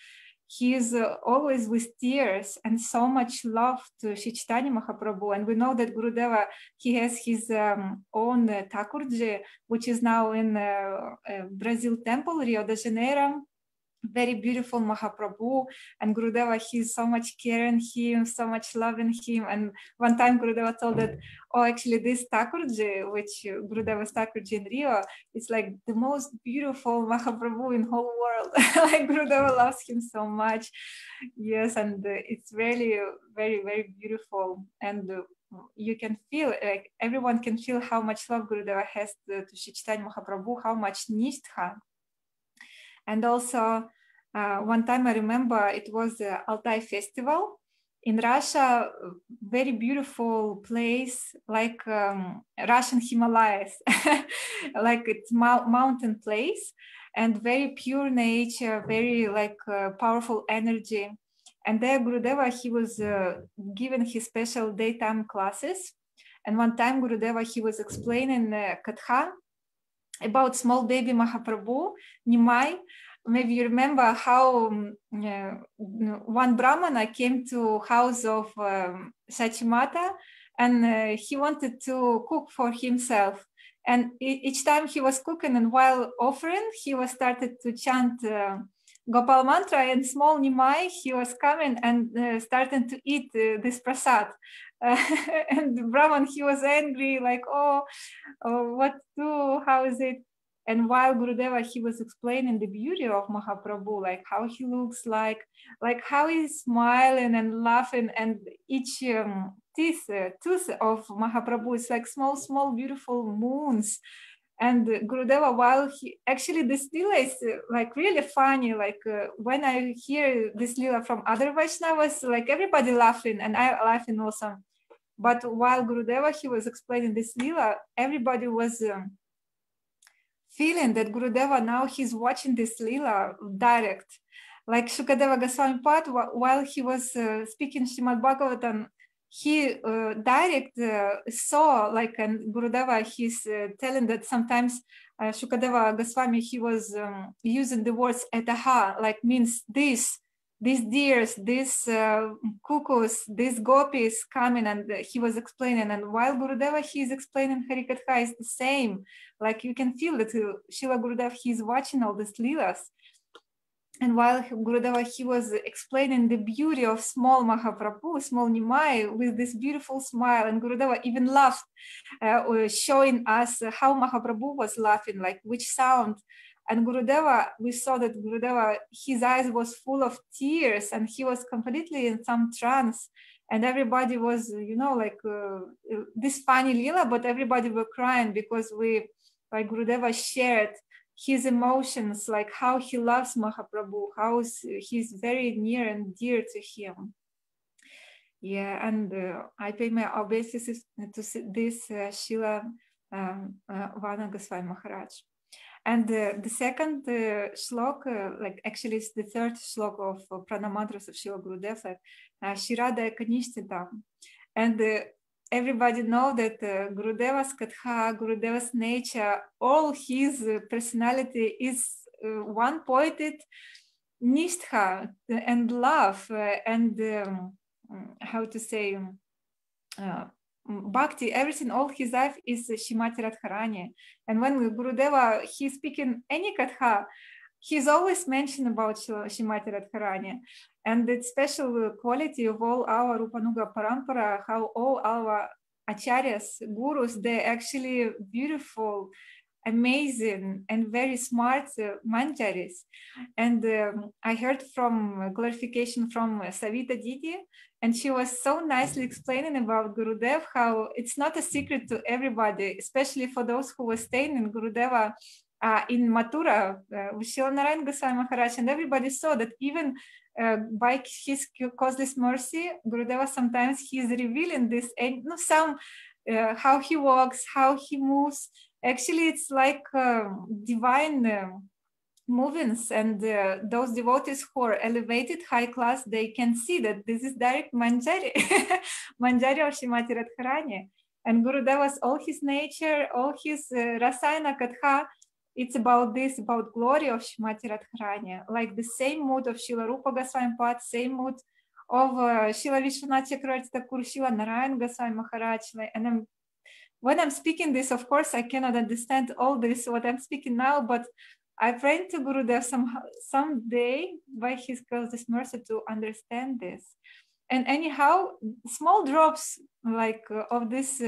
He is always with tears and so much love to Shri Chaitanya Mahaprabhu. And we know that Gurudeva, he has his own Thakurji, which is now in Brazil Temple, Rio de Janeiro. Very beautiful Mahaprabhu, and Gurudeva, he's so much caring him, so much loving him. And one time Gurudeva told that, oh, actually this Thakurji, which Gurudeva's Thakurji in Rio, is like the most beautiful Mahaprabhu in whole world. Like Gurudeva loves him so much. Yes, and it's really very, very beautiful. And you can feel, like everyone can feel how much love Gurudeva has to Shri Chaitanya Mahaprabhu, how much nishtha. And also, one time I remember it was the Altai Festival in Russia, very beautiful place, like Russian Himalayas, like it's mountain place, and very pure nature, very like powerful energy. And there Gurudeva, he was given his special daytime classes. And one time Gurudeva, he was explaining Katha about small baby Mahaprabhu, Nimai. Maybe you remember how one Brahmana came to house of Sachimata, and he wanted to cook for himself. And each time he was cooking, and while offering, he was started to chant Gopal mantra, and small Nimai, he was coming and starting to eat this prasad. And the Brahman, he was angry, like, oh, what to do? How is it? And while Gurudeva, he was explaining the beauty of Mahaprabhu, like how he looks like how he's smiling and laughing, and each tooth of Mahaprabhu is like small, beautiful moons. And Gurudeva, while he, actually this lila is like really funny, like when I hear this lila from other Vaishnavas, like everybody laughing, and I laughing also. But while Gurudeva, he was explaining this lila, everybody was feeling that Gurudeva now he's watching this Leela direct. Like Shukadeva Goswami Pad, while he was speaking Srimad Bhagavatam, he direct saw, like, and Gurudeva, he's telling that sometimes Shukadeva Goswami, he was using the words etaha, like means these deers, these cuckoos, these gopis coming, and he was explaining. And while Gurudeva, he's explaining Harikatha is the same. Like you can feel that Srila Gurudev, he's watching all these leelas. And while Gurudeva, he was explaining the beauty of small Mahaprabhu, small Nimai, with this beautiful smile. And Gurudeva even laughed, showing us how Mahaprabhu was laughing, like which sound. And Gurudeva, we saw that Gurudeva, his eyes was full of tears and he was completely in some trance. And everybody was, you know, like this funny Leela, but everybody were crying because like Gurudeva shared his emotions, like how he loves Mahaprabhu, how he's very near and dear to him. Yeah, and I pay my obeisances to this Srila Vana Goswami Maharaj. And the second shlok, like actually it's the third shlok of Pranamantras of Srila Gurudev, like Shirada Kanishtitam. And everybody know that Gurudeva's Katha, Gurudeva's nature, all his personality is one-pointed nishtha and love and how to say bhakti, everything, all his life is Shrimati Radharani. And when Gurudeva, he's speaking any Katha, he's always mentioning about Shrimati Radharani. And the special quality of all our Rupanuga Parampara, how all our acharyas, gurus, they're actually beautiful, amazing, and very smart manjaris. And I heard from clarification from Savita Didi, and she was so nicely explaining about Gurudev, how it's not a secret to everybody, especially for those who were staying in Gurudeva in Mathura with Srila Narayana Goswami Maharaj, and everybody saw that even by his causeless mercy, Gurudeva sometimes he is revealing this, and some how he walks, how he moves. Actually, it's like divine movements, and those devotees who are elevated, high class, they can see that this is direct Manjari, Manjari of Shrimati Radharani. And Gurudeva's all his nature, all his Rasayana Katha, it's about this, about glory of Shrimati Radharani, like the same mood of Srila Rupa Goswami Pad, same mood of Srila Vishwanath Chakravarti Thakur, Srila Narayana Goswami Maharaj. And when I'm speaking this, of course, I cannot understand all this, what I'm speaking now, but I pray to Gurudev someday, by his causeless mercy, to understand this. And anyhow, small drops like of these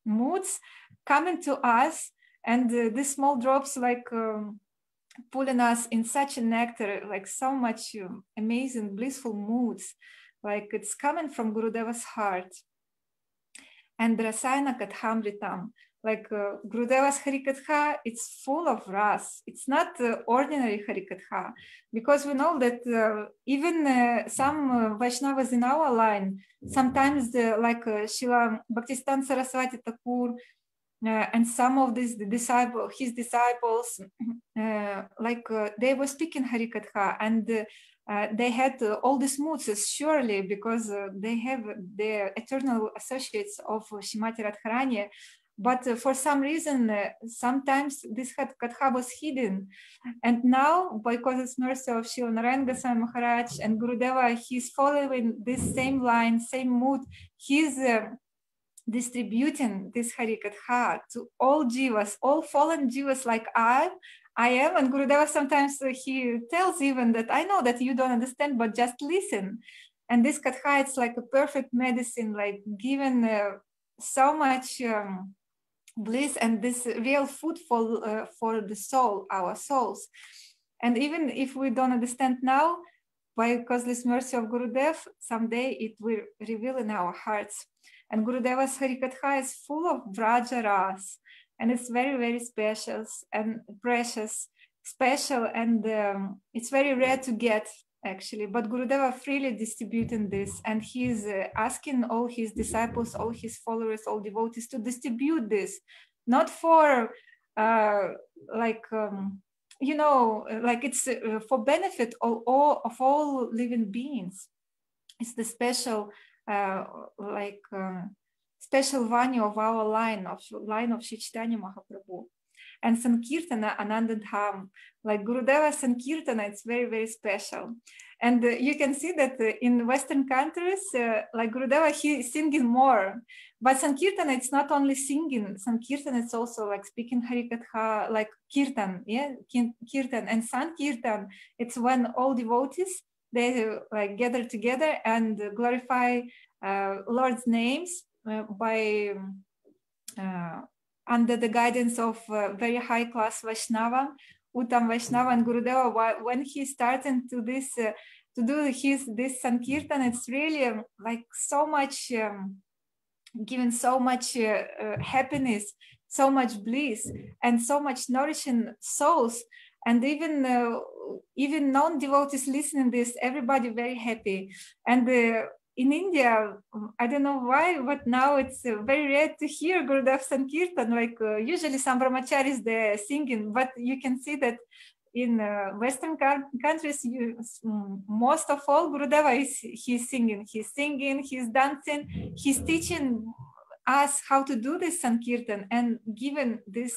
moods coming to us, and these small drops like pulling us in such a nectar, like so much amazing, blissful moods, like it's coming from Gurudeva's heart. And Rasayana Kathamritam, like Gurudeva's Harikatha, it's full of ras. It's not ordinary Harikatha, because we know that even some Vaishnavas in our line, sometimes like Srila Bhaktisiddhanta Saraswati Thakur, and some of his disciples, they were speaking Harikatha, and they had all these moods, surely, because they have the eternal associates of Shrimati Radharani. But for some reason, sometimes this Katha was hidden. And now, because it's mercy of Srila Narayana Goswami Maharaj and Gurudeva, he's following this same line, same mood. He's distributing this Harikatha to all jivas, all fallen jivas like I am. And Gurudeva sometimes he tells even that I know that you don't understand, but just listen. And this Katha, it's like a perfect medicine, like given so much bliss and this real food for the soul, our souls. And even if we don't understand now, by causeless mercy of Gurudev, someday it will reveal in our hearts. And Gurudeva's Harikatha is full of Vraja ras, and it's very, very special and precious, special, and it's very rare to get, actually. But Gurudeva freely distributing this, and he's asking all his disciples, all his followers, all devotees to distribute this, not for like you know, like it's for benefit of all living beings. It's the special special value of our line of Sri Chaitanya Mahaprabhu. And Sankirtana, Anandadham, like Gurudeva Sankirtana, it's very, very special. And you can see that in Western countries, like Gurudeva, he's singing more. But Sankirtana, it's not only singing. Sankirtana, it's also like speaking Harikatha, like Kirtan, yeah, Kirtan. And Sankirtan, it's when all devotees, they like gather together and glorify Lord's names by under the guidance of very high class Vaishnava, Uttam Vaishnava and Gurudeva. When he started to this to do this Sankirtan, it's really like so much giving so much happiness, so much bliss, and so much nourishing souls. And even non-devotees listening this, everybody very happy. And in India, I don't know why, but now it's very rare to hear Gurudev Sankirtan. Like usually some brahmacharis they're singing, but you can see that in Western countries, most of all Gurudeva he's singing, he's dancing, he's teaching us how to do this Sankirtan and given this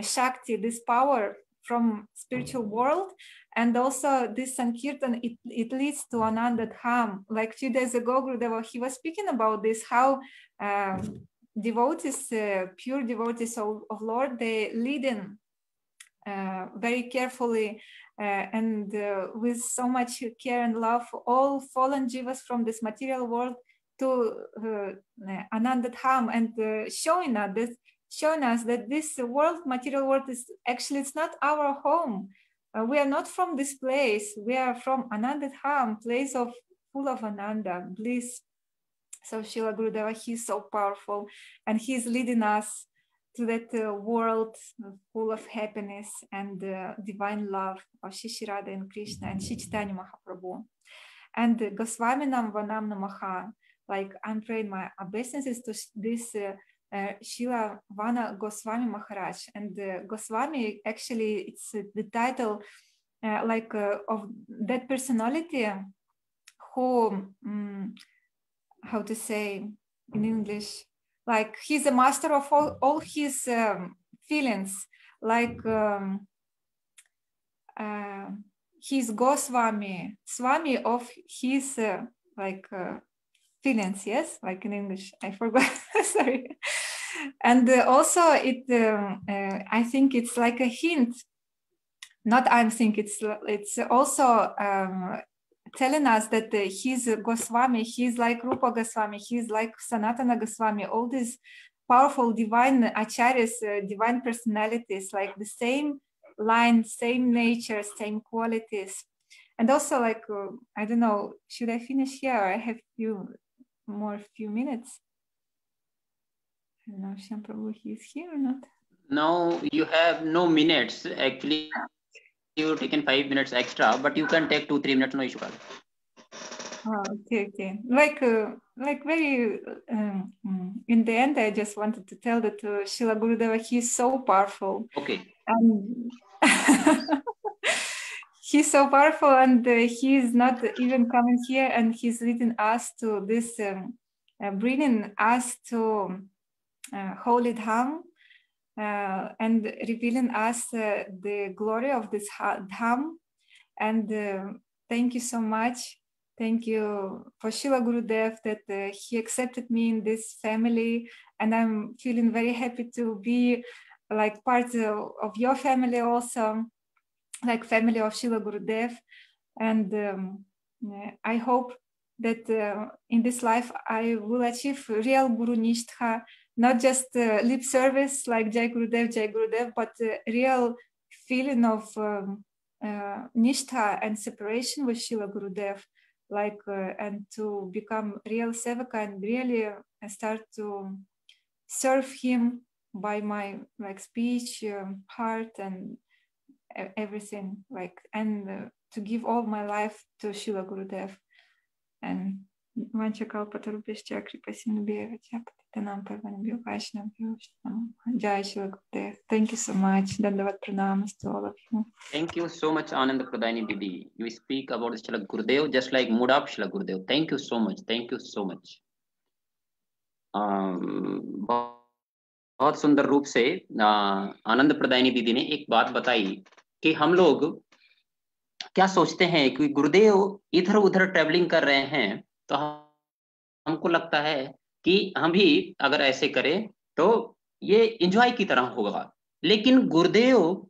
Shakti, this power from spiritual world. And also this Sankirtan, it leads to Anandadham. Like a few days ago, Gurudeva, he was speaking about this, how devotees, pure devotees of Lord, they lead in very carefully and with so much care and love all fallen jivas from this material world to Anandadham, and showing us that this world, material world, is actually, it's not our home. We are not from this place. We are from Anandadham, place of full of Ananda, bliss. So Srila Gurudeva, he's so powerful, and he's leading us to that world full of happiness and divine love of Shri Radha and Krishna and Shri Chaitanya Mahaprabhu. And Gosvaminam Vanam Namaha, like I'm praying my obeisances to this Srila Vana Goswami Maharaj. And Goswami, actually, it's the title of that personality who, how to say in English, like he's a master of all his feelings, like he's Goswami, Swami of his feelings, yes, like in English, I forgot, sorry. And also it, I think it's like a hint, not I think it's also telling us that he's Goswami, he's like Rupa Goswami, he's like Sanatana Goswami, all these powerful divine acharyas, divine personalities, like the same line, same nature, same qualities. And also like, I don't know, should I finish here? I have few minutes. I don't know, Shyam Prabhu, he's here or not?
No, you have no minutes. Actually, you've taken 5 minutes extra, but you can take 2-3 minutes, no issue.
Oh, okay. Like very, in the end, I just wanted to tell that Srila Gurudeva, he's so powerful.
Okay.
He's so powerful, and he's not even coming here, and he's leading us to this, bringing us to Holy Dham, and revealing us the glory of this Dham. And thank you so much. Thank you for Srila Gurudev that he accepted me in this family, and I'm feeling very happy to be like part of your family also, like family of Srila Gurudev. And I hope that in this life I will achieve real Guru Nishtha, not just lip service like Jai Gurudev, but real feeling of Nishtha and separation with Srila Gurudev, like and to become real sevaka and really start to serve him by my like speech, heart, and everything, like, and to give all my life to Srila Gurudev. And Vancha Kalpatarubhyascha Kripa Sindhubhyevacha प्रणाम परमानंद वैष्णव। जय Shri Gurudev. Thank you so much. Dandavat pranamas to all of you.
Thank you so much, Anand Pradayani Didi. You speak about Srila Gurudev just like mood of Srila Gurudev. Thank you so much. Thank you so much. बहुत सुंदर रूप से आनंद प्रदायनी दीदी ने एक बात बताई कि हम लोग क्या सोचते हैं कि गुरुदेव इधर उधर ट्रेवलिंग कर रहे हैं तो हमको लगता है कि हम भी अगर ऐसे करें तो ये एंजॉय की तरह होगा, लेकिन गुरुदेव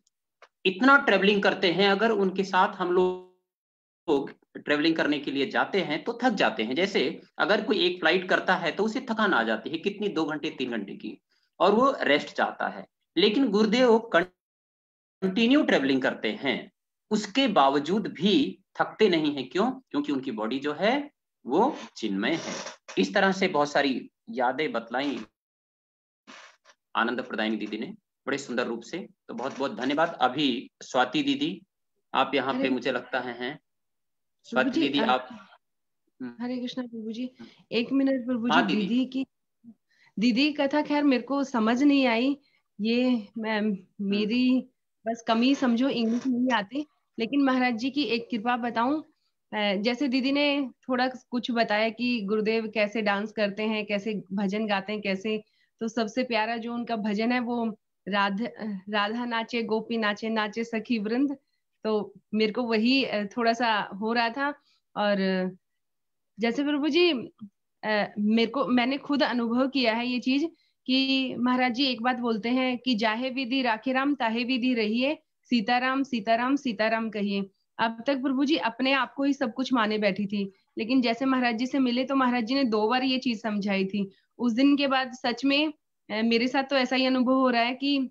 इतना ट्रेवलिंग करते हैं, अगर उनके साथ हम लोग ट्रेवलिंग करने के लिए जाते हैं तो थक जाते हैं। जैसे अगर कोई एक फ्लाइट करता है तो उसे थकान आ जाती है, कितनी 2 घंटे 3 घंटे की, और वो रेस्ट चाहता है। लेकिन गुरुदेव कंटिन्यू ट्रेवलिंग करते हैं, उसके बावजूद भी थकते नहीं है। क्यों? क्योंकि उनकी बॉडी जो है वो चिन्मय है। इस तरह से बहुत सारी यादें बतलाई आनंद प्रदायनी दीदी ने बड़े सुंदर रूप से। तो बहुत बहुत धन्यवाद। अभी स्वाति दीदी आप यहाँ पे मुझे लगता है स्वाति दीदी आप।
हरे कृष्णा प्रभु जी, 1 मिनट प्रभु जी। दीदी की कथा खैर मेरे को समझ नहीं आई, ये मेरी बस कमी समझो, इंग्लिश नहीं आती। लेकिन महाराज जी की एक कृपा बताऊं, जैसे दीदी ने थोड़ा कुछ बताया कि गुरुदेव कैसे डांस करते हैं, कैसे भजन गाते हैं, कैसे, तो सबसे प्यारा जो उनका भजन है वो राधा नाचे गोपी नाचे नाचे सखी वृंद, तो मेरे को वही थोड़ा सा हो रहा था। और जैसे प्रभु जी मैंने खुद अनुभव किया है ये चीज कि महाराज जी एक बात बोलते हैं कि जाहे विधि राखे राम ताहे विधि रहिए, सीताराम सीताराम सीताराम कहिए। अब तक प्रभु जी अपने आप को ही सब कुछ माने बैठी थी, लेकिन जैसे महाराज जी से मिले तो महाराज जी ने 2 बार ये चीज समझाई थी। उस दिन के बाद सच में मेरे साथ तो ऐसा ही अनुभव हो रहा है कि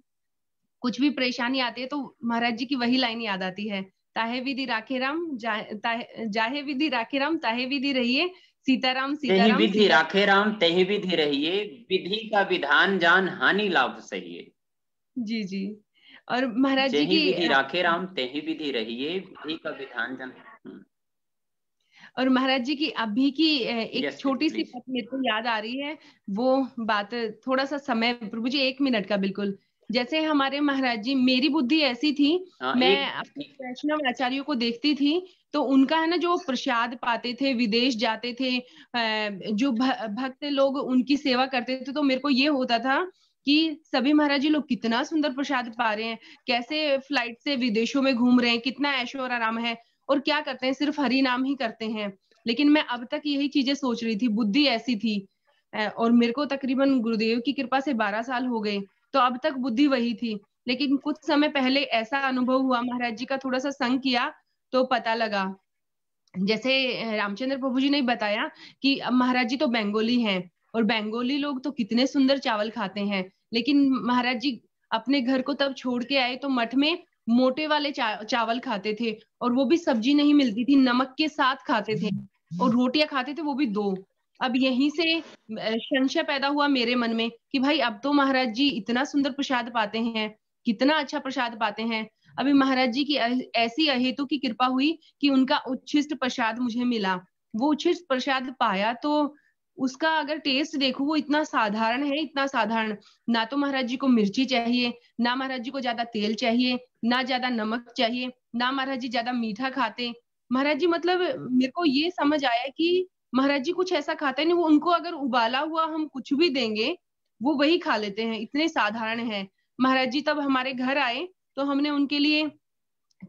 कुछ भी परेशानी आती है तो महाराज जी की वही लाइन याद आती है, ताहे विधि राखे राम जाहे विधि राखे राम ताहे विधि रहिए, सीताराम सीताराम
विधि राखे राम तही विधि रहिए, विधि का विधान जान हानि लाभ सहिए।
जी जी। और महाराज जी की
विधि राखे राम तही विधि रहिए, विधि का विधान जान।
और महाराज जी की अभी की एक छोटी सी बात मेरे को याद आ रही है, वो बात थोड़ा सा समय प्रभु जी 1 मिनट का बिल्कुल। जैसे हमारे महाराज जी, मेरी बुद्धि ऐसी थी, मैं अपने वैष्णव आचार्यों को देखती थी तो उनका है ना जो प्रसाद पाते थे, विदेश जाते थे, जो भक्त लोग उनकी सेवा करते थे, तो मेरे को ये होता था कि सभी महाराज जी लोग कितना सुंदर प्रसाद पा रहे हैं, कैसे फ्लाइट से विदेशों में घूम रहे हैं, कितना ऐशो और आराम है, और क्या करते हैं, सिर्फ हरि नाम ही करते हैं। लेकिन मैं अब तक यही चीजें सोच रही थी, बुद्धि ऐसी थी। और मेरे को तकरीबन गुरुदेव की कृपा से 12 साल हो गए, तो अब तक बुद्धि वही थी। लेकिन कुछ समय पहले ऐसा अनुभव हुआ, महाराज जी का थोड़ा सा संग किया तो पता लगा, जैसे रामचंद्र प्रभु जी ने बताया कि महाराज जी तो बंगाली हैं, और बंगाली लोग तो कितने सुंदर चावल खाते हैं, लेकिन महाराज जी अपने घर को तब छोड़ के आए तो मठ में मोटे वाले चावल खाते थे, और वो भी सब्जी नहीं मिलती थी, नमक के साथ खाते थे, और रोटियां खाते थे वो भी 2। अब यहीं से संशय पैदा हुआ मेरे मन में कि भाई अब तो महाराज जी इतना सुंदर प्रसाद पाते हैं, कितना अच्छा प्रसाद पाते हैं। अभी महाराज जी की ऐसी अहेतु की कृपा हुई कि उनका उच्छिष्ट प्रसाद मुझे मिला। वो उच्छिष्ट प्रसाद पाया तो उसका अगर टेस्ट देखो वो इतना साधारण है, इतना साधारण। ना तो महाराज जी को मिर्ची चाहिए, ना महाराज जी को ज्यादा तेल चाहिए, ना ज्यादा नमक चाहिए, ना महाराज जी ज्यादा मीठा खाते। महाराज जी मतलब मेरे को ये समझ आया कि महाराज जी कुछ ऐसा खाते नहीं, वो उनको अगर उबाला हुआ हम कुछ भी देंगे वो वही खा लेते हैं, इतने साधारण है महाराज जी। तब हमारे घर आए तो हमने उनके लिए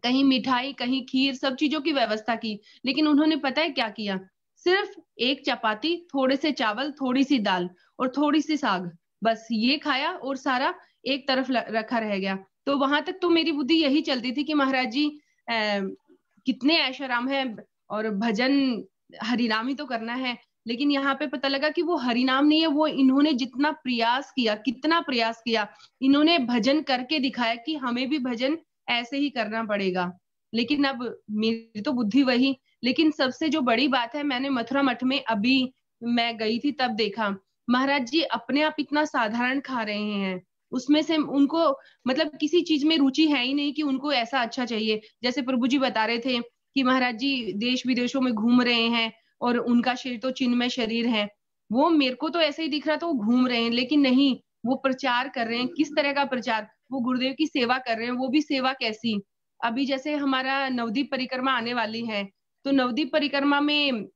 कहीं मिठाई, कहीं खीर, सब चीजों की व्यवस्था की, लेकिन उन्होंने पता है क्या किया, सिर्फ 1 चपाती, थोड़े से चावल, थोड़ी सी दाल और थोड़ी सी साग, बस ये खाया और सारा एक तरफ रखा रह गया। तो वहां तक तो मेरी बुद्धि यही चलती थी कि महाराज जी कितने ऐशाराम है और भजन हरिनाम ही तो करना है। लेकिन यहाँ पे पता लगा कि वो हरिनाम नहीं है, वो इन्होंने जितना प्रयास किया, कितना प्रयास किया, इन्होंने भजन करके दिखाया कि हमें भी भजन ऐसे ही करना पड़ेगा। लेकिन अब मेरी तो बुद्धि वही। लेकिन सबसे जो बड़ी बात है, मैंने मथुरा मठ में अभी मैं गई थी तब देखा, महाराज जी अपने आप इतना साधारण खा रहे हैं, उसमें से उनको मतलब किसी चीज में रुचि है ही नहीं कि उनको ऐसा अच्छा चाहिए। जैसे प्रभु जी बता रहे थे कि महाराज जी देश विदेशों में घूम रहे हैं और उनका शरीर तो चिन्मय शरीर है, वो मेरे को तो ऐसे ही दिख रहा था वो घूम रहे हैं, लेकिन नहीं, वो प्रचार कर रहे हैं। किस तरह का प्रचार? वो गुरुदेव की सेवा कर रहे हैं। वो भी सेवा कैसी? अभी जैसे हमारा नवदीप परिक्रमा आने वाली है, तो नवदीप परिक्रमा में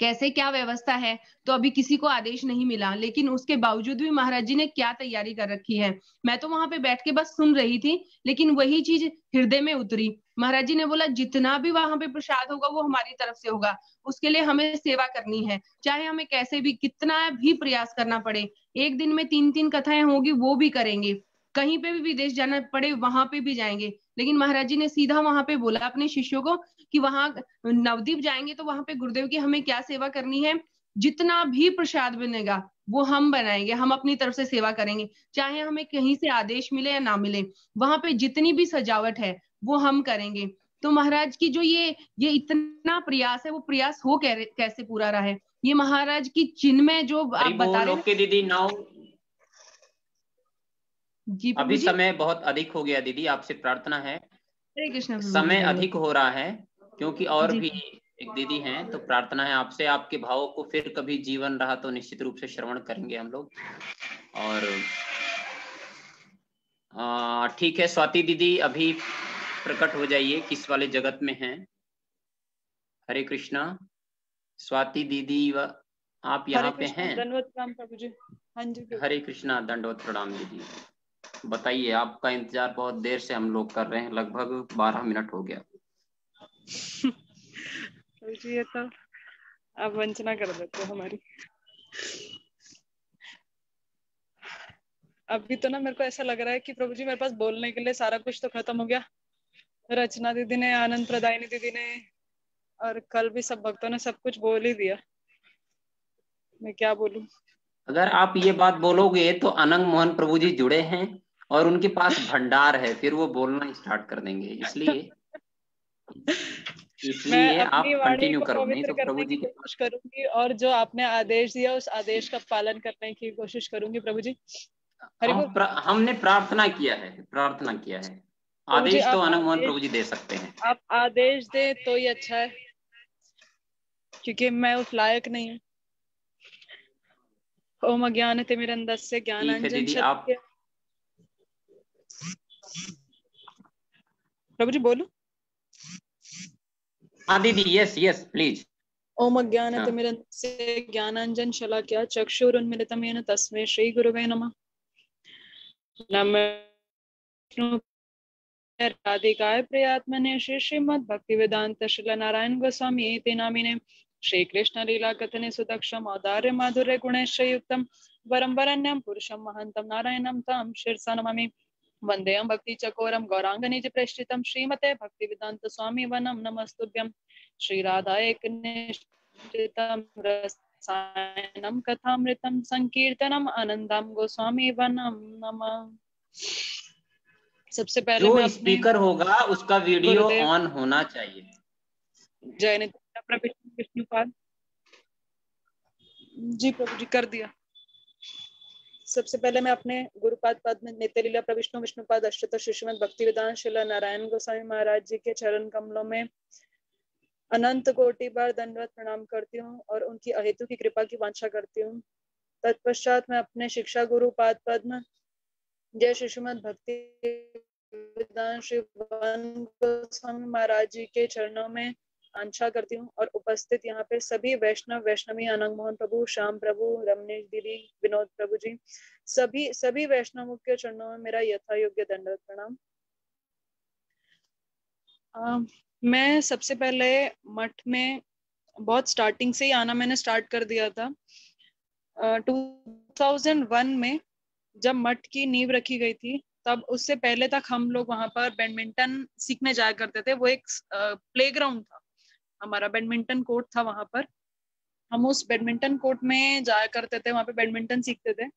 कैसे क्या व्यवस्था है, तो अभी किसी को आदेश नहीं मिला, लेकिन उसके बावजूद भी महाराज जी ने क्या तैयारी कर रखी है। मैं तो वहां पे बैठ के बस सुन रही थी, लेकिन वही चीज हृदय में उतरी। महाराज जी ने बोला जितना भी वहां पे प्रसाद होगा वो हमारी तरफ से होगा, उसके लिए हमें सेवा करनी है, चाहे हमें कैसे भी कितना भी प्रयास करना पड़े। एक दिन में 3-3 कथाएं होगी वो भी करेंगे, कहीं पे भी विदेश जाना पड़े वहां पे भी जाएंगे। लेकिन महाराज जी ने सीधा वहां पे बोला अपने शिष्यों को कि वहां नवदीप जाएंगे तो वहां पे गुरुदेव की हमें क्या सेवा करनी है, जितना भी प्रसाद बनेगा वो हम बनाएंगे, हम अपनी तरफ से सेवा करेंगे, चाहे हमें कहीं से आदेश मिले या ना मिले। वहां पे जितनी भी सजावट है वो हम करेंगे। तो महाराज की जो ये इतना प्रयास है, वो प्रयास हो कैसे पूरा रहा है? ये महाराज की चिन्ह में जो आप बता रहे हैं।
ओके दीदी, नाउ
जी प्रभु
अभी
जी।
समय बहुत अधिक हो गया दीदी, आपसे प्रार्थना है,
हरे कृष्ण प्रभु जी,
समय
बोलिए।
अधिक हो रहा है, क्योंकि और
जी
भी एक दीदी हैं, तो प्रार्थना है आपसे, आपके भावों को फिर कभी जीवन रहा तो निश्चित रूप से श्रवण करेंगे हम लोग। और ठीक है स्वाति दीदी, अभी प्रकट हो जाइए किस वाले जगत में हैं। हरे कृष्णा। स्वाति दीदी आप यहाँ पे हैं?
दंडवत प्रणाम प्रभु जी। हाँ जी
हरे कृष्णा, दंडवत प्रणाम दीदी। बताइए, आपका इंतजार बहुत देर से हम लोग कर रहे हैं, लगभग 12 मिनट हो गया।
प्रभु जी ये तो आप वंचना कर देते हो हमारी। अभी तो ना मेरे को ऐसा लग रहा है कि प्रभु जी मेरे पास बोलने के लिए सारा कुछ तो खत्म हो गया। रचना दीदी ने, आनंद प्रदायिनी दीदी ने, और कल भी सब भक्तों ने सब कुछ बोल ही दिया। मैं क्या बोलूं?
अगर आप ये बात बोलोगे तो अनंग मोहन प्रभु जी जुड़े हैं और उनके पास भंडार है, फिर वो बोलना स्टार्ट कर देंगे, इसलिए
मैं
आप
अपनी वाणी
कंटिन्यू
को
करो, नहीं
पवित्र
तो प्रभु
करने
जी
की
के
कोशिश करूंगी, और जो आपने आदेश दिया उस आदेश का पालन करने की कोशिश करूंगी प्रभु जी। हरि बोल।
हमने प्रार्थना किया है, प्रार्थना किया है।
प्रभु जी
आदेश तो
आप
अनंग मोहन
आदेश,
प्रभु जी दे सकते हैं।
आप आदेश दे तो ही अच्छा है, क्योंकि मैं उस लायक नहीं हूँ। ओम अज्ञानतिमिरन्धस्य ज्ञानांजन
दीदी आप
शलाकया। प्रभु जी बोलो।
हाँ दीदी, यस यस प्लीज।
ओम अज्ञानतिमिरन्धस्य ज्ञानांजन शलाकया चक्षुरुन्मिलितं येन तस्मै श्री गुरुवे नमः। नमः राधिकाय प्रियात्मने श्री श्रीमद् भक्तिवेदांत श्रील नारायण गोस्वामी इति नामिने श्री कृष्ण लीला कथने सुदक्षम औदार्य माधुर्य गुणैश्च युक्तम वरं वरण्यं पुरुषं महन्तं नारायणं तं शिरसा नमामि। वन्देऽहं भक्ति चकोरं गौरांगनिज प्रेष्ठितं श्रीमते भक्तिवेदांत स्वामी वनं नमस्तुभ्यं। श्री राधाय निष्ठितं रसायनं कथामृतं संकीर्तनम् आनंदं गोस्वामी वनं नमः। सबसे पहले मैं
जो स्पीकर होगा उसका वीडियो ऑन होना चाहिए।
जय नित्यानंद प्रभु विष्णुपाद जी प्रभु जी कर दिया। सबसे पहले मैं अपने गुरुपाद पद में नित्य लीला प्रविष्णु विष्णुपाद अष्टोत्तर श्रीमद् भक्तिवेदांत श्रील नारायण गोस्वामी महाराज जी के चरण कमलों में अनंत कोटि बार दंडवत प्रणाम करती हूँ और उनकी अहेतु की कृपा की वांछा करती हूँ। तत्पश्चात मैं अपने शिक्षा गुरु पाद पद्म जय श्रीमद् भक्ति श्री गोस्वामी महाराज जी के चरणों में आंछा करती हूँ, और उपस्थित यहाँ पे सभी वैष्णव वैष्णवी, अनंग मोहन प्रभु, श्याम प्रभु, रमनेश दीदी, विनोद प्रभु जी, सभी वैष्णवों के चरणों में मेरा यथा योग्य दंडवत प्रणाम। मैं सबसे पहले मठ में बहुत स्टार्टिंग से ही आना मैंने स्टार्ट कर दिया था। 2001 में जब मठ की नींव रखी गई थी, तब उससे पहले तक हम लोग वहां पर बैडमिंटन सीखने जाया करते थे। वो एक प्लेग्राउंड था हमारा, बैडमिंटन कोर्ट था वहां पर। हम उस बैडमिंटन कोर्ट में जाया करते थे, वहां पे बैडमिंटन सीखते थे।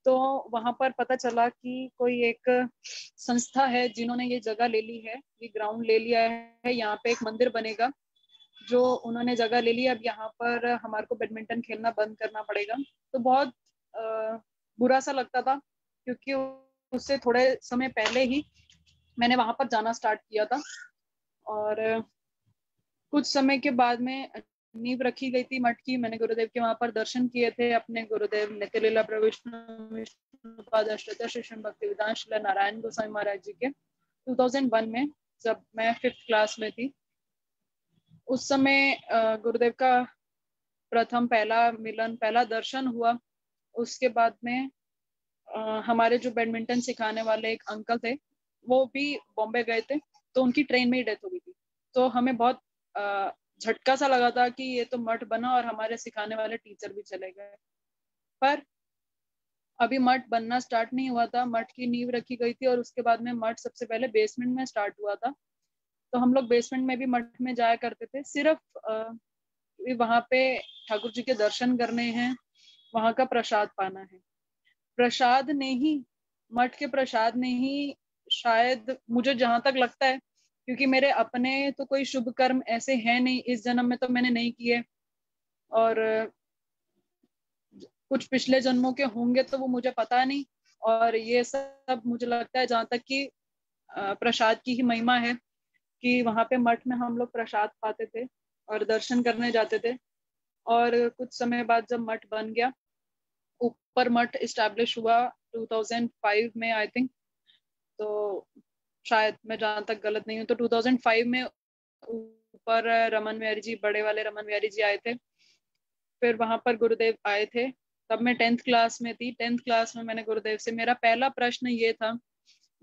तो वहां पर पता चला कि कोई एक संस्था है जिन्होंने ये जगह ले ली है, ये ग्राउंड ले लिया है, यहाँ पे एक मंदिर बनेगा। जो उन्होंने जगह ले ली, अब यहाँ पर हमारे को बैडमिंटन खेलना बंद करना पड़ेगा। तो बहुत बुरा सा लगता था, क्योंकि उससे थोड़े समय पहले ही मैंने वहां पर जाना स्टार्ट किया था। और कुछ समय के बाद में नींव रखी गई थी मठ की। मैंने गुरुदेव के वहां पर दर्शन किए थे, अपने गुरुदेव नित्यलीला प्रविष्णुपाद अष्टोत्तर श्री श्रीमद् भक्तिवेदांत श्रील नारायण गोस्वामी महाराज जी के 2001 में, जब मैं 5th क्लास में थी। उस समय गुरुदेव का प्रथम पहला मिलन, पहला दर्शन हुआ। उसके बाद में हमारे जो बैडमिंटन सिखाने वाले एक अंकल थे, वो भी बॉम्बे गए थे, तो उनकी ट्रेन में ही डेथ हो गई थी। तो हमें बहुत झटका सा लगा था कि ये तो मठ बना और हमारे सिखाने वाले टीचर भी चले गए। पर अभी मठ बनना स्टार्ट नहीं हुआ था, मठ की नींव रखी गई थी और उसके बाद में मठ सबसे पहले बेसमेंट में स्टार्ट हुआ था। तो हम लोग बेसमेंट में भी मठ में जाया करते थे, सिर्फ वहां पे ठाकुर जी के दर्शन करने हैं, वहां का प्रसाद पाना है। प्रसाद ने ही, मठ के प्रसाद ने ही शायद, मुझे जहां तक लगता है, क्योंकि मेरे अपने तो कोई शुभ कर्म ऐसे हैं नहीं, इस जन्म में तो मैंने नहीं किए, और कुछ पिछले जन्मों के होंगे तो वो मुझे पता नहीं। और ये सब मुझे लगता है जहां तक कि प्रसाद की ही महिमा है, कि वहां पे मठ में हम लोग प्रसाद पाते थे और दर्शन करने जाते थे। और कुछ समय बाद जब मठ बन गया, ऊपर मठ इस्टेब्लिश हुआ 2005 में आई थिंक, तो शायद मैं जहां तक गलत नहीं हूँ तो 2005 में ऊपर रमन विहारी जी, बड़े वाले रमन विहारी जी आए थे। फिर वहां पर गुरुदेव आए थे, तब मैं 10th क्लास में थी। 10th क्लास में मैंने गुरुदेव से, मेरा पहला प्रश्न ये था,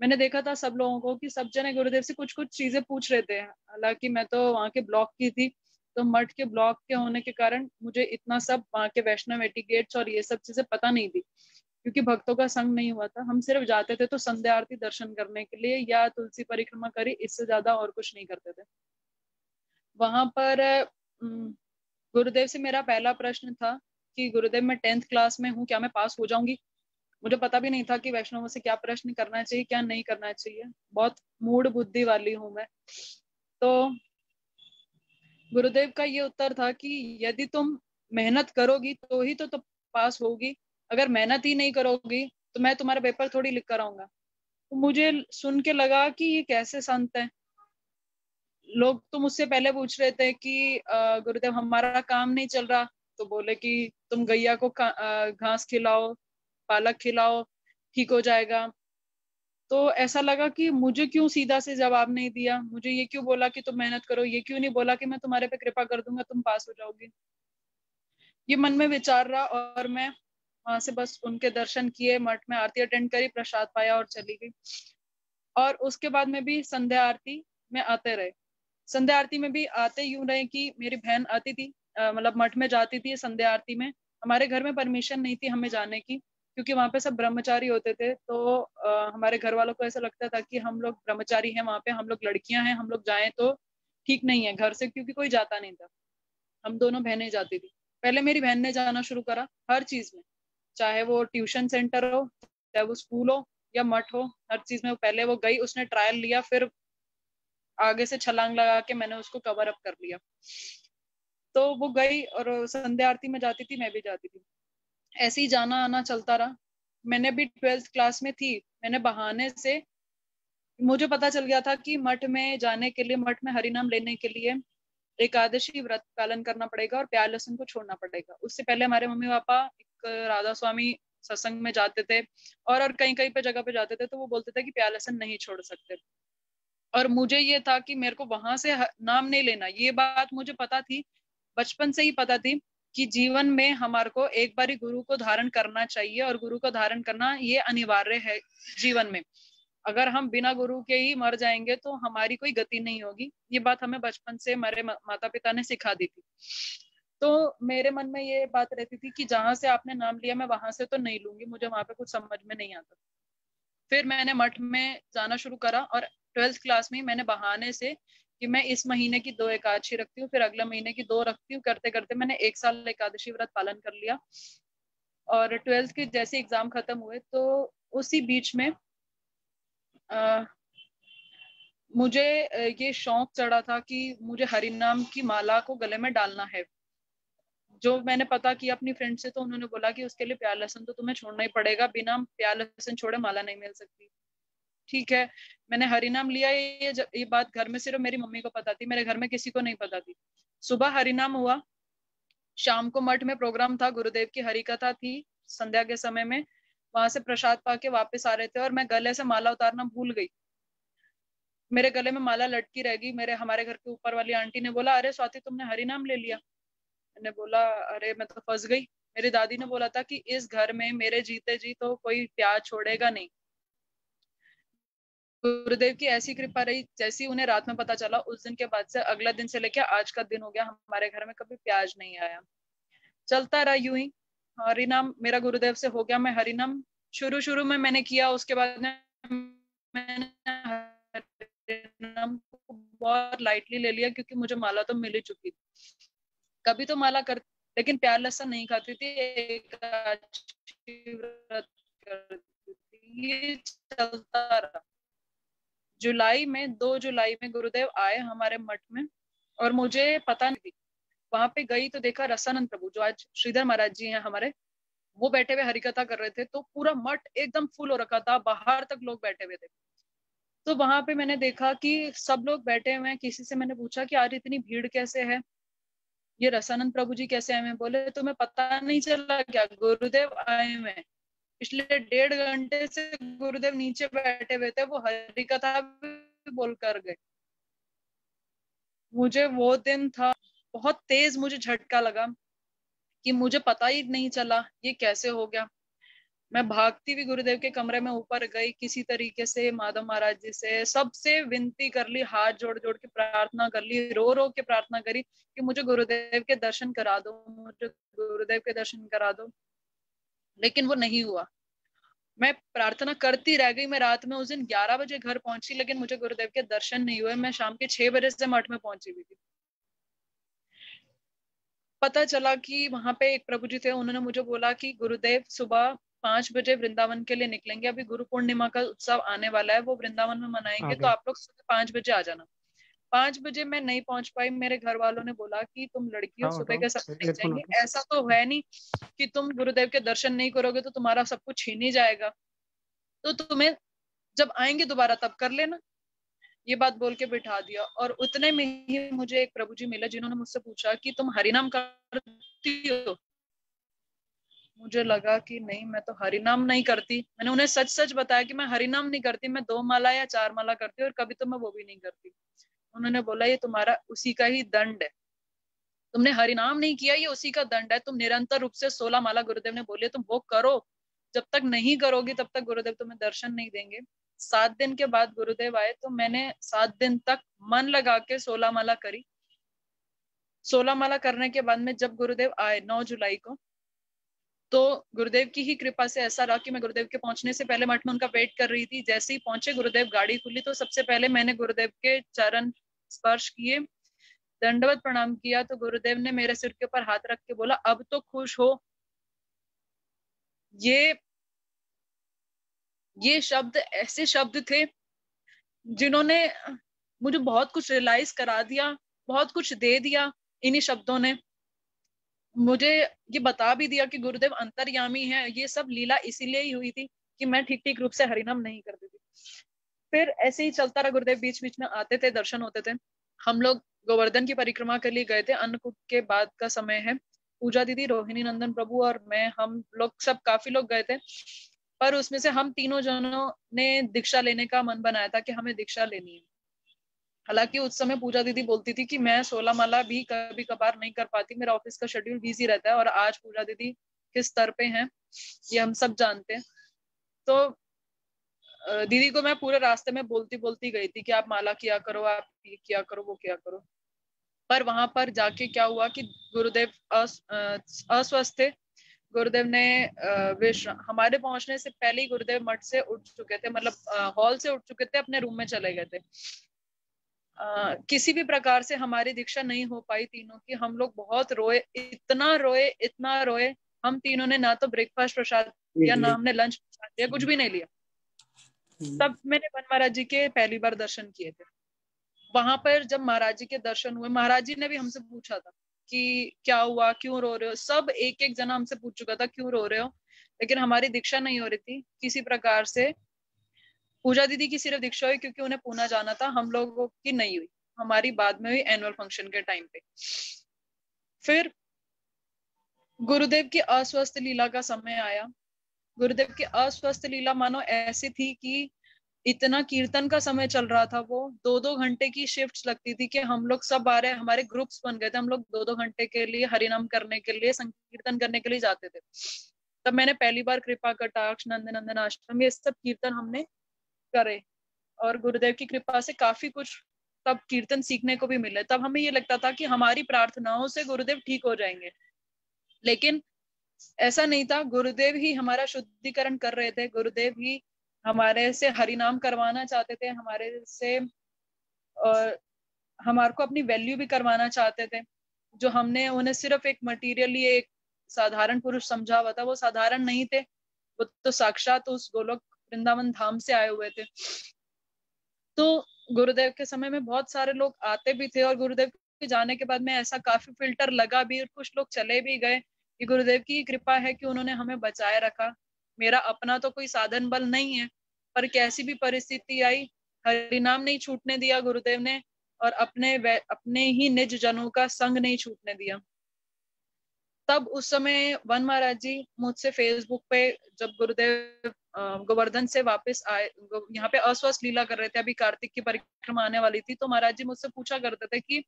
मैंने देखा था सब लोगों को कि सब जने गुरुदेव से कुछ कुछ चीजें पूछ रहे थे। हालांकि मैं तो वहाँ के ब्लॉक की थी, तो मठ के ब्लॉक के होने के कारण मुझे इतना सब वहाँ के वैष्णव एटिकेट्स और ये सब चीजें पता नहीं थी, क्योंकि भक्तों का संग नहीं हुआ था। हम सिर्फ जाते थे तो संध्या आरती दर्शन करने के लिए या तुलसी परिक्रमा करी, इससे ज्यादा और कुछ नहीं करते थे। वहां पर गुरुदेव से मेरा पहला प्रश्न था कि गुरुदेव मैं 10th क्लास में हूँ, क्या मैं पास हो जाऊंगी? मुझे पता भी नहीं था कि वैष्णवों से क्या प्रश्न करना चाहिए, क्या नहीं करना चाहिए। बहुत मूड बुद्धि वाली हूँ मैं। तो गुरुदेव का ये उत्तर था कि यदि तुम मेहनत करोगी तो ही तो पास होगी, अगर मेहनत ही नहीं करोगी तो मैं तुम्हारा पेपर थोड़ी लिख कर आऊंगा। तो मुझे सुन के लगा कि ये कैसे संत है। लोग तो मुझसे पहले पूछ रहे थे कि गुरुदेव हमारा काम नहीं चल रहा, तो बोले कि तुम गैया को घास खिलाओ, पालक खिलाओ, ठीक हो जाएगा। तो ऐसा लगा कि मुझे क्यों सीधा से जवाब नहीं दिया, मुझे ये क्यों बोला कि तुम मेहनत करो, ये क्यों नहीं बोला कि मैं तुम्हारे पे कृपा कर दूंगा, तुम पास हो जाओगी। ये मन में विचार रहा और मैं वहां से बस उनके दर्शन किए, मठ में आरती अटेंड करी, प्रसाद पाया और चली गई। और उसके बाद में भी संध्या आरती में आते रहे। संध्या आरती में भी आते यूं रहे कि मेरी बहन आती थी, मतलब मठ में जाती थी संध्या आरती में। हमारे घर में परमिशन नहीं थी हमें जाने की, क्योंकि वहां पे सब ब्रह्मचारी होते थे। तो हमारे घर वालों को ऐसा लगता था कि हम लोग ब्रह्मचारी हैं, वहां पे हम लोग लड़कियां हैं, हम लोग जाएं तो ठीक नहीं है घर से, क्योंकि कोई जाता नहीं था। हम दोनों बहनें जाती थी। पहले मेरी बहन ने जाना शुरू करा हर चीज में, चाहे वो ट्यूशन सेंटर हो, चाहे वो स्कूल हो या मठ हो, हर चीज में पहले वो गई, उसने ट्रायल लिया, फिर आगे से छलांग लगा के मैंने उसको कवर अप कर लिया। तो वो गई और संध्या आरती में जाती थी, मैं भी जाती थी। ऐसे ही जाना आना चलता रहा। मैंने भी 12th क्लास में थी, मैंने बहाने से, मुझे पता चल गया था कि मठ में जाने के लिए, मठ में हरिनाम लेने के लिए एकादशी व्रत पालन करना पड़ेगा और प्याज लहसुन को छोड़ना पड़ेगा। उससे पहले हमारे मम्मी पापा एक राधा स्वामी सत्संग में जाते थे और कहीं कहीं पे जगह पे जाते थे, तो वो बोलते थे कि प्याज लहसुन नहीं छोड़ सकते। और मुझे ये था कि मेरे को वहां से नाम नहीं लेना, ये बात मुझे पता थी, बचपन से ही पता थी कि जीवन में हमारे को एक बारी गुरु को धारण करना चाहिए और गुरु को धारण करना ये अनिवार्य है जीवन में। अगर हम बिना गुरु के ही मर जाएंगे तो हमारी कोई गति नहीं होगी। ये बात हमें बचपन से हमारे माता पिता ने सिखा दी थी। तो मेरे मन में ये बात रहती थी कि जहां से आपने नाम लिया मैं वहां से तो नहीं लूंगी, मुझे वहां पे कुछ समझ में नहीं आता। फिर मैंने मठ में जाना शुरू करा और 12th क्लास में मैंने बहाने से कि मैं इस महीने की 2 एकादशी रखती हूँ, फिर अगले महीने की 2 रखती हूँ, करते करते मैंने 1 साल एकादशी व्रत पालन कर लिया। और 12th के जैसे एग्जाम खत्म हुए तो उसी बीच में मुझे ये शौक चढ़ा था कि मुझे हरिनाम की माला को गले में डालना है। जो मैंने पता किया अपनी फ्रेंड से, तो उन्होंने बोला कि उसके लिए प्याज लहसुन तो तुम्हें छोड़ना ही पड़ेगा, बिना प्याज लहसुन छोड़े माला नहीं मिल सकती। ठीक है, मैंने हरिनाम लिया। ये बात घर में सिर्फ मेरी मम्मी को पता थी, मेरे घर में किसी को नहीं पता थी। सुबह हरिनाम हुआ, शाम को मठ में प्रोग्राम था, गुरुदेव की हरि कथा थी संध्या के समय में। वहां से प्रसाद पाके वापस आ रहे थे और मैं गले से माला उतारना भूल गई। मेरे गले में माला लटकी रह गई। हमारे घर के ऊपर वाली आंटी ने बोला, अरे स्वाति तुमने हरि नाम ले लिया। मैंने बोला अरे मैं तो फंस गई। मेरी दादी ने बोला था कि इस घर में मेरे जीते जी तो कोई प्याज छोड़ेगा नहीं। गुरुदेव की ऐसी कृपा रही, जैसी उन्हें रात में पता चला उस दिन के बाद से अगला दिन से लेकर आज का दिन हो गया, हमारे घर में कभी प्याज नहीं आया। चलता रहा यूं ही। हरिनाम मेरा गुरुदेव से हो गया। मैं हरिनाम शुरू में मैंने किया, उसके बाद मैंने हरिनाम को बहुत लाइटली ले लिया क्योंकि मुझे माला तो मिल ही चुकी थी। कभी तो माला कर, लेकिन प्याज लहसुन नहीं खाती थी, एकादशी व्रत करती थी। ये चलता रहा। 2 जुलाई में गुरुदेव आए हमारे मठ में और मुझे पता नहीं थी। वहां पे गई तो देखा रसानंद प्रभु, जो आज श्रीधर महाराज जी हैं हमारे, वो बैठे हुए हरिकथा कर रहे थे। तो पूरा मठ एकदम फुल हो रखा था, बाहर तक लोग बैठे हुए थे। तो वहां पे मैंने देखा कि सब लोग बैठे हुए हैं। किसी से मैंने पूछा कि आज इतनी भीड़ कैसे है, ये रसानंद प्रभु जी कैसे आए हैं? बोले तुम्हें पता नहीं चला क्या, गुरुदेव आए हुए हैं। पिछले 1.5 घंटे से गुरुदेव नीचे बैठे हुए थे, वो हरिकथा भी बोल कर गए। मुझे वो दिन था, बहुत तेज मुझे झटका लगा कि मुझे पता ही नहीं चला ये कैसे हो गया। मैं भागती हुई गुरुदेव के कमरे में ऊपर गई, किसी तरीके से माधव महाराज जी से सबसे विनती कर ली, हाथ जोड़ जोड़ के प्रार्थना कर ली, रो रो के प्रार्थना करी कि मुझे गुरुदेव के दर्शन करा दो, मुझे गुरुदेव के दर्शन करा दो। लेकिन वो नहीं हुआ। मैं प्रार्थना करती रह गई। मैं रात में उस दिन 11 बजे घर पहुंची, लेकिन मुझे गुरुदेव के दर्शन नहीं हुए। मैं शाम के 6 बजे से मठ में पहुंची हुई थी। पता चला कि वहां पे एक प्रभु जी थे, उन्होंने मुझे बोला कि गुरुदेव सुबह 5 बजे वृंदावन के लिए निकलेंगे, अभी गुरु पूर्णिमा का उत्सव आने वाला है, वो वृंदावन में मनाएंगे, तो आप लोग सुबह 5 बजे आ जाना। 5 बजे मैं नहीं पहुंच पाई। मेरे घर वालों ने बोला कि तुम लड़की हो, सुबह के समय नहीं जाएंगे, ऐसा तो है नहीं कि तुम गुरुदेव के दर्शन नहीं करोगे तो तुम्हारा सब कुछ छीन ही जाएगा, तो तुम्हें जब आएंगे दोबारा तब कर लेना। ये बात बोल के बिठा दिया। और उतने में ही मुझे एक प्रभु जी मिले, जिन्होंने मुझसे पूछा कि तुम हरिनाम करती हो? मुझे लगा कि नहीं, मैं तो हरिनाम नहीं करती। मैंने उन्हें सच सच बताया कि मैं हरिनाम नहीं करती, मैं 2 माला या 4 माला करती हूँ और कभी तो मैं वो भी नहीं करती। उन्होंने बोला ये तुम्हारा उसी का ही दंड है, तुमने हरिनाम नहीं किया, ये उसी का दंड है। तुम निरंतर रूप से 16 माला गुरुदेव ने बोली, तुम वो करो। जब तक नहीं करोगी तब तक गुरुदेव तुम्हें दर्शन नहीं देंगे। 7 दिन के बाद गुरुदेव आए तो मैंने 7 दिन तक मन लगा के 16 माला करी। 16 माला करने के बाद में जब गुरुदेव आए 9 जुलाई को, तो गुरुदेव की ही कृपा से ऐसा रहा कि मैं गुरुदेव के पहुंचने से पहले मठ में उनका वेट कर रही थी। जैसे ही पहुंचे गुरुदेव, गाड़ी खुली तो सबसे पहले मैंने गुरुदेव के चरण स्पर्श किए, दंडवत प्रणाम किया। तो गुरुदेव ने मेरे सिर के ऊपर हाथ रख के बोला, अब तो खुश हो। ये शब्द ऐसे शब्द थे जिन्होंने मुझे बहुत कुछ रियलाइज करा दिया, बहुत कुछ दे दिया। इन्हीं शब्दों ने मुझे ये बता भी दिया कि गुरुदेव अंतर्यामी है। ये सब लीला इसीलिए ही हुई थी कि मैं ठीक ठीक रूप से हरिनाम नहीं करती थी। फिर ऐसे ही चलता रहा। गुरुदेव बीच बीच में आते थे, दर्शन होते थे। हम लोग गोवर्धन की परिक्रमा के लिए गए थे। अन्नकूट के बाद का समय है। पूजा दीदी, रोहिणी नंदन प्रभु और मैं, हम लोग सब काफी लोग गए थे। पर उसमें से हम तीनों जनों ने दीक्षा लेने का मन बनाया था कि हमें दीक्षा लेनी है। हालांकि उस समय पूजा दीदी बोलती थी कि मैं 16 माला भी कभी कभार नहीं कर पाती, मेरा ऑफिस का शेड्यूल बिजी रहता है। और आज पूजा दीदी किस स्तर पे हैं ये हम सब जानते हैं। तो दीदी को मैं पूरे रास्ते में बोलती बोलती गई थी कि आप माला किया करो, आप ये किया करो, वो किया करो। पर वहां पर जाके क्या हुआ कि गुरुदेव अस्वस्थ थे। गुरुदेव ने हमारे पहुंचने से पहले ही गुरुदेव मठ से उठ चुके थे, मतलब हॉल से उठ चुके थे, अपने रूम में चले गए थे। किसी भी प्रकार से हमारी दीक्षा नहीं हो पाई तीनों की। हम लोग बहुत रोए, इतना रोए, इतना रोए। हम तीनों ने ना तो ब्रेकफास्ट प्रसाद लिया, ना हमने लंच प्रसाद लिया, कुछ भी नहीं लिया। तब मैंने वन महाराज जी के पहली बार दर्शन किए थे। वहां पर जब महाराज जी के दर्शन हुए, महाराज जी ने भी हमसे पूछा था कि क्या हुआ, क्यों रो रहे हो। सब एक एक जना हमसे पूछ चुका था क्यों रो रहे हो, लेकिन हमारी दीक्षा नहीं हो रही थी किसी प्रकार से। पूजा दीदी की सिर्फ दीक्षा हुई क्योंकि उन्हें पूना जाना था, हम लोगों की नहीं हुई। हमारी बाद में हुई एनुअल फंक्शन के टाइम पे। फिर गुरुदेव की अस्वस्थ लीला का समय आया। गुरुदेव की अस्वस्थ लीला मानो ऐसी थी कि इतना कीर्तन का समय चल रहा था, वो 2-2 घंटे की शिफ्ट्स लगती थी कि हम लोग सब आ रहे, हमारे ग्रुप्स बन गए थे, हम लोग 2-2 घंटे के लिए हरिनाम करने के लिए, संकीर्तन करने के लिए जाते थे। तब मैंने पहली बार कृपा कटाक्ष, नंद नंदन आश्रम, ये सब कीर्तन हमने करे और गुरुदेव की कृपा से काफी कुछ तब कीर्तन सीखने को भी मिले। तब हमें ये लगता था कि हमारी प्रार्थनाओं से गुरुदेव ठीक हो जाएंगे, लेकिन ऐसा नहीं था। गुरुदेव ही हमारा शुद्धिकरण कर रहे थे, गुरुदेव ही हमारे से हरिनाम करवाना चाहते थे, हमारे से हमारे को अपनी वैल्यू भी करवाना चाहते थे। जो हमने उन्हें सिर्फ एक मटीरियली एक साधारण पुरुष समझा हुआ था, वो साधारण नहीं थे, वो तो साक्षात उस गोलोक वृंदावन धाम से आए हुए थे। तो गुरुदेव के समय में बहुत सारे लोग आते भी थे और गुरुदेव के जाने के बाद में ऐसा काफी फिल्टर लगा भी और कुछ लोग चले भी गए। कि गुरुदेव की कृपा है कि उन्होंने हमें बचाए रखा। मेरा अपना तो कोई साधन बल नहीं है, पर कैसी भी परिस्थिति आई, हरिनाम नहीं छूटने दिया गुरुदेव ने और अपने ही निज जनों का संग नहीं छूटने दिया। तब उस समय वन महाराज जी मुझसे फेसबुक पे, जब गुरुदेव गोवर्धन से वापस आए, यहाँ पे अस्वस्थ लीला कर रहे थे, अभी कार्तिक की परिक्रमा आने वाली थी, तो महाराज जी मुझसे पूछा करते थे कि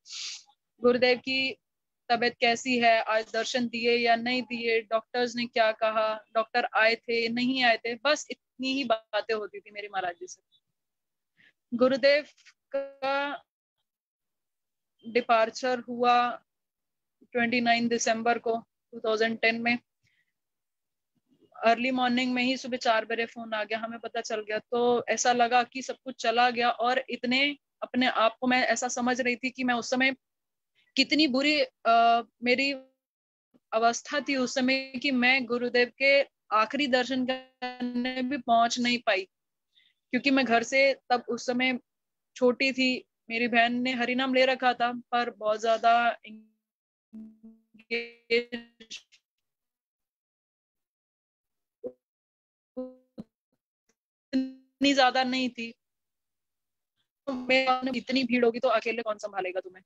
गुरुदेव की तबीयत कैसी है, आज दर्शन दिए या नहीं दिए, डॉक्टर्स ने क्या कहा, डॉक्टर आए थे नहीं आए थे, बस इतनी ही बातें होती थी मेरी महाराज जी से। गुरुदेव का डिपार्चर हुआ 29 दिसंबर को 2010 में। अर्ली मॉर्निंग में ही सुबह 4 बजे फोन आ गया, हमें पता चल गया। तो ऐसा लगा कि सब कुछ चला गया और इतने अपने आप को मैं ऐसा समझ रही थी कि मैं उस समय कितनी बुरी मेरी अवस्था थी उस समय कि मैं गुरुदेव के आखिरी दर्शन करने भी पहुंच नहीं पाई, क्योंकि मैं घर से तब उस समय छोटी थी। मेरी बहन ने हरिनाम ले रखा था, पर बहुत ज्यादा इतनी ज्यादा नहीं थी। इतनी भीड़ होगी तो अकेले कौन संभालेगा तुम्हें,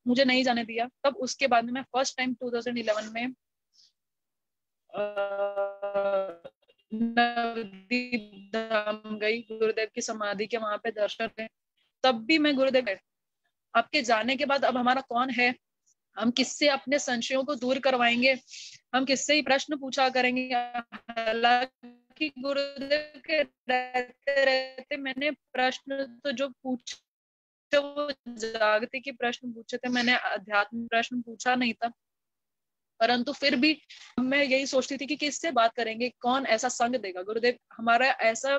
मुझे नहीं जाने दिया। तब उसके बाद में मैं फर्स्ट टाइम 2011 में नवदीप धाम गई, गुरुदेव की समाधि के वहां पे दर्शन है। तब भी मैं गुरुदेव गए, आपके जाने के बाद अब हमारा कौन है, हम किससे अपने संशयों को दूर करवाएंगे, हम किससे ही प्रश्न पूछा करेंगे। हालांकि गुरुदेव के रहते रहते मैंने प्रश्न तो जो पूछे वो जागृति के प्रश्न पूछे थे, मैंने अध्यात्म प्रश्न पूछा नहीं था। परंतु फिर भी मैं यही सोचती थी कि किससे बात करेंगे, कौन ऐसा संग देगा। गुरुदेव हमारा ऐसा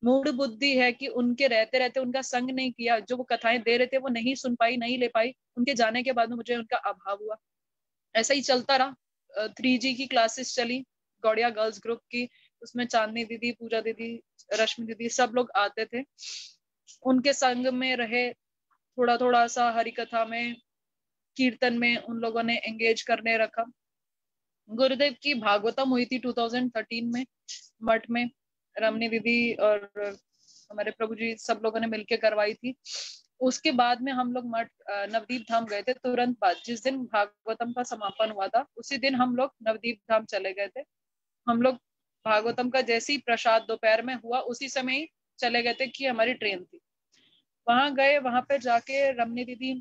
मूड बुद्धि है कि उनके रहते रहते उनका संग नहीं किया, जो वो कथाएं दे रहे थे वो नहीं सुन पाई, नहीं ले पाई। उनके जाने के बाद में मुझे उनका अभाव हुआ। ऐसा ही चलता रहा। 3G की क्लासेस चली, गौड़िया गर्ल्स ग्रुप की, उसमें चांदनी दीदी, पूजा दीदी, रश्मि दीदी, सब लोग आते थे। उनके संग में रहे, थोड़ा थोड़ा सा हरि कथा में, कीर्तन में उन लोगों ने एंगेज करने रखा। गुरुदेव की भागवतम हुई थी 2013 में मठ में, रमनी दीदी और हमारे प्रभु जी सब लोगों ने मिलकर करवाई थी। उसके बाद में हम लोग मठ नवदीप धाम गए थे। तुरंत बाद जिस दिन भागवतम का समापन हुआ था उसी दिन हम लोग नवदीप धाम चले गए थे। हम लोग भागवतम का जैसे ही प्रसाद दोपहर में हुआ उसी समय ही चले गए थे कि हमारी ट्रेन थी। वहां गए, वहां पे जाके रमनी दीदी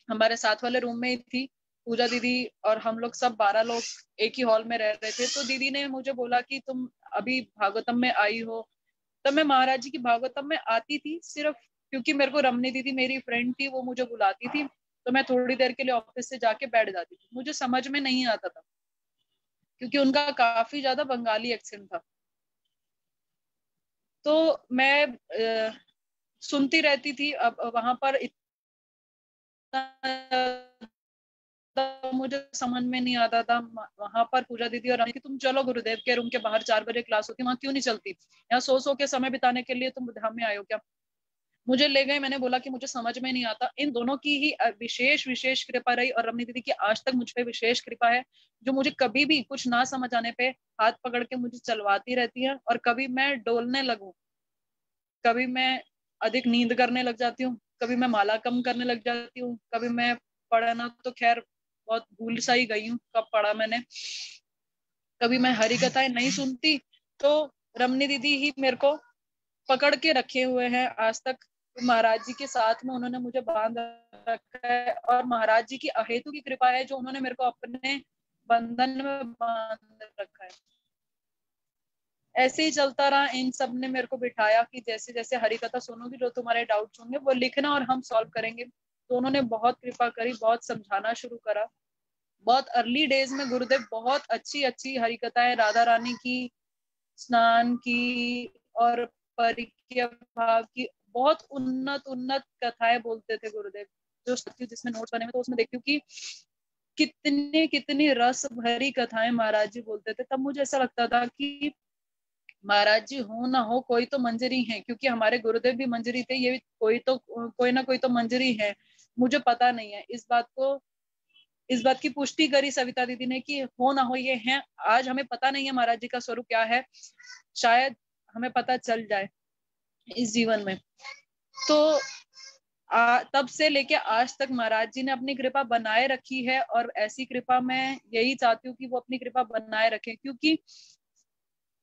हमारे साथ वाले रूम में ही थी, पूजा दीदी और हम लोग सब 12 लोग एक ही हॉल में रह रहे थे। तो दीदी ने मुझे बोला कि तुम अभी भागवतम में आई हो। तब मैं महाराज जी की भागवतम में आती थी सिर्फ क्योंकि मेरे को रमनी दीदी मेरी फ्रेंड थी, वो मुझे बुलाती थी, तो मैं थोड़ी देर के लिए ऑफिस से जाके बैठ जाती थी। मुझे समझ में नहीं आता था क्योंकि उनका काफी ज्यादा बंगाली एक्सेंट था। तो मैं सुनती रहती थी। अब वहां पर मुझे समझ में नहीं आता था। वहां पर पूजा दीदी और तुम चलो गुरुदेव के रूम के बाहर 4 बजे क्लास होती, वहां क्यों नहीं चलती, यहाँ सो के समय बिताने के लिए तुम धाम में आयो क्या। मुझे ले गए, मैंने बोला कि मुझे समझ में नहीं आता। इन दोनों की ही विशेष कृपा रही और रमनी दीदी की आज तक मुझ पे विशेष कृपा है, जो मुझे कभी भी कुछ ना समझ आने पे हाथ पकड़ के मुझे चलवाती रहती है। और कभी मैं डोलने लगूं, कभी मैं अधिक नींद करने लग जाती हूँ, कभी मैं माला कम करने लग जाती हूँ, कभी मैं पढ़ना तो खैर बहुत भूल सा ही गई हूँ कब पढ़ा मैंने। कभी मैं हरि कथाएं नहीं सुनती तो रमनी दीदी ही मेरे को पकड़ के रखे हुए हैं आज तक। महाराज जी के साथ में उन्होंने मुझे बांध रखा है और महाराज जी की अहेतु की कृपा है जो उन्होंने मेरे को अपने बंधन में बांध रखा है। ऐसे ही चलता रहा, इन सब ने मेरे को बिठाया कि जैसे जैसे हरि कथा सुनोगी जो तुम्हारे डाउट्स होंगे वो लिखना और हम सॉल्व करेंगे। तो उन्होंने बहुत कृपा करी, बहुत समझाना शुरू करा। बहुत अर्ली डेज में गुरुदेव बहुत अच्छी अच्छी हरि कथाएं राधा रानी की, स्नान की और परिक्र भाव की बहुत उन्नत उन्नत कथाएं बोलते थे गुरुदेव। जो जिसमें नोट्स बने हुए तो उसमें देखती हूँ कि कितनी कितनी रस भरी कथाएं महाराज जी बोलते थे। तब मुझे ऐसा लगता था कि महाराज जी हो ना हो कोई तो मंजरी है, क्योंकि हमारे गुरुदेव भी मंजरी थे, ये भी कोई ना कोई तो मंजरी है। मुझे पता नहीं है इस बात की पुष्टि करी सविता दीदी ने कि हो ना हो ये है। आज हमें पता नहीं है महाराज जी का स्वरूप क्या है, शायद हमें पता चल जाए इस जीवन में। तो तब से लेके आज तक महाराज जी ने अपनी कृपा बनाए रखी है और ऐसी कृपा मैं यही चाहती हूँ कि वो अपनी कृपा बनाए रखें। क्योंकि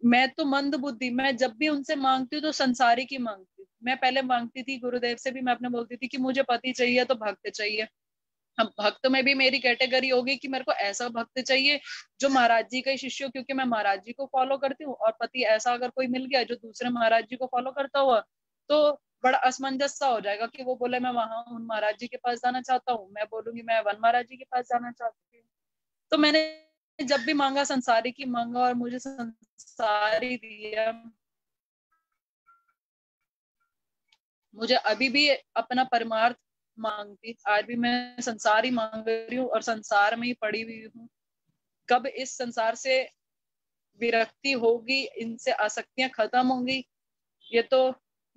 मैं तो मंद बुद्धि, मैं जब भी उनसे मांगती हूँ तो संसारी की मांगती हूँ। मैं पहले मांगती थी गुरुदेव से भी, मैं अपने बोलती थी कि मुझे पति चाहिए तो भक्त चाहिए। अब भक्त में भी मेरी कैटेगरी होगी कि मेरे को ऐसा भक्त चाहिए जो महाराज जी का ही शिष्य हो, क्योंकि मैं महाराज जी को फॉलो करती हूँ। और पति ऐसा अगर कोई मिल गया जो दूसरे महाराज जी को फॉलो करता हुआ तो बड़ा असमंजस सा हो जाएगा कि वो बोले मैं वहां उन महाराज जी के पास जाना चाहता हूँ, मैं बोलूंगी मैं वन महाराज जी के पास जाना चाहती हूँ। तो मैंने जब भी मांगा संसारी की मांगा और मुझे संसारी दिया। मुझे अभी भी अपना परमार्थ मांगती, आज भी मैं संसार ही मांग रही हूँ और संसार में ही पड़ी हुई हूँ। कब इस संसार से विरक्ति होगी, इनसे आसक्तियां खत्म होंगी, ये तो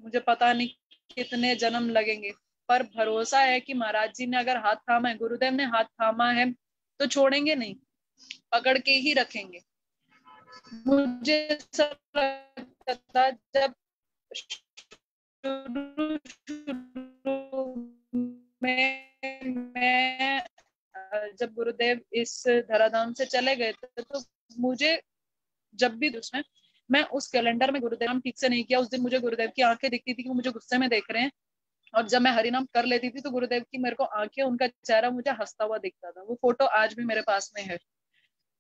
मुझे पता नहीं कितने जन्म लगेंगे। पर भरोसा है कि महाराज जी ने अगर हाथ थामा है, गुरुदेव ने हाथ थामा है तो छोड़ेंगे नहीं, पकड़ के ही रखेंगे। मुझे सब लगता था जब मैं जब गुरुदेव इस धराधाम से चले गए थे तो मुझे जब भी उसमें मैं उस कैलेंडर में गुरुदेव ठीक से नहीं किया, उस दिन मुझे गुरुदेव की आंखें दिखती थी कि मुझे गुस्से में देख रहे हैं। और जब मैं हरिनाम कर लेती थी तो गुरुदेव की मेरे को आंखें, उनका चेहरा मुझे हंसता हुआ दिखता था। वो फोटो आज भी मेरे पास में है।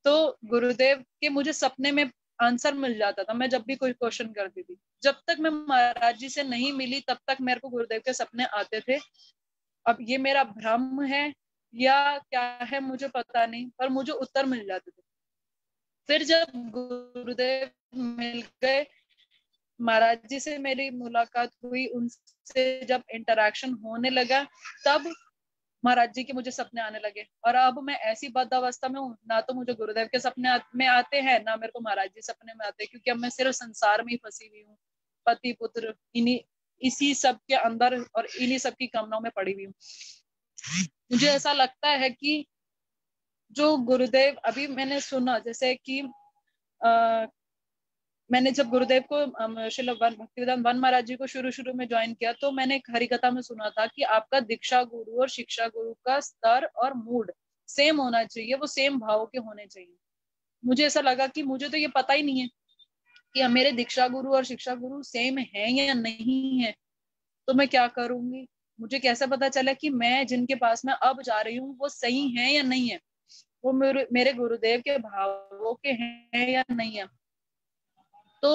तो गुरुदेव के मुझे सपने में आंसर मिल जाता था मैं जब भी कोई क्वेश्चन करती थी। जब तक मैं महाराज जी से नहीं मिली तब तक मेरे को गुरुदेव के सपने आते थे। अब ये मेरा भ्रम है या क्या है मुझे पता नहीं, पर मुझे उत्तर मिल जाते थे। फिर जब गुरुदेव मिल गए, महाराज जी से मेरी मुलाकात हुई, उनसे जब इंटरेक्शन होने लगा, तब महाराज जी के मुझे सपने आने लगे। और अब मैं ऐसी बद्ध अवस्था में हूँ, ना तो मुझे गुरुदेव के सपने में आते हैं, ना मेरे को महाराज जी सपने में आते हैं, क्योंकि अब मैं सिर्फ संसार में ही फंसी हुई हूँ। पति पुत्र इसी सब के अंदर और इन्हीं सब की कामनाओं में पड़ी हुई हूँ। मुझे ऐसा लगता है कि जो गुरुदेव, अभी मैंने सुना जैसे कि मैंने जब गुरुदेव को श्रील भक्तिवेदांत वन महाराज जी को शुरू में ज्वाइन किया तो मैंने एक हरिकथा में सुना था कि आपका दीक्षा गुरु और शिक्षा गुरु का स्तर और मूड सेम होना चाहिए, वो सेम भाव के होने चाहिए। मुझे ऐसा लगा कि मुझे तो ये पता ही नहीं है कि मेरे दीक्षा गुरु और शिक्षा गुरु सेम है या नहीं है, तो मैं क्या करूंगी। मुझे कैसे पता चला कि मैं जिनके पास में अब जा रही हूँ वो सही है या नहीं है, वो मेरे गुरुदेव के भावों के हैं या नहीं है। तो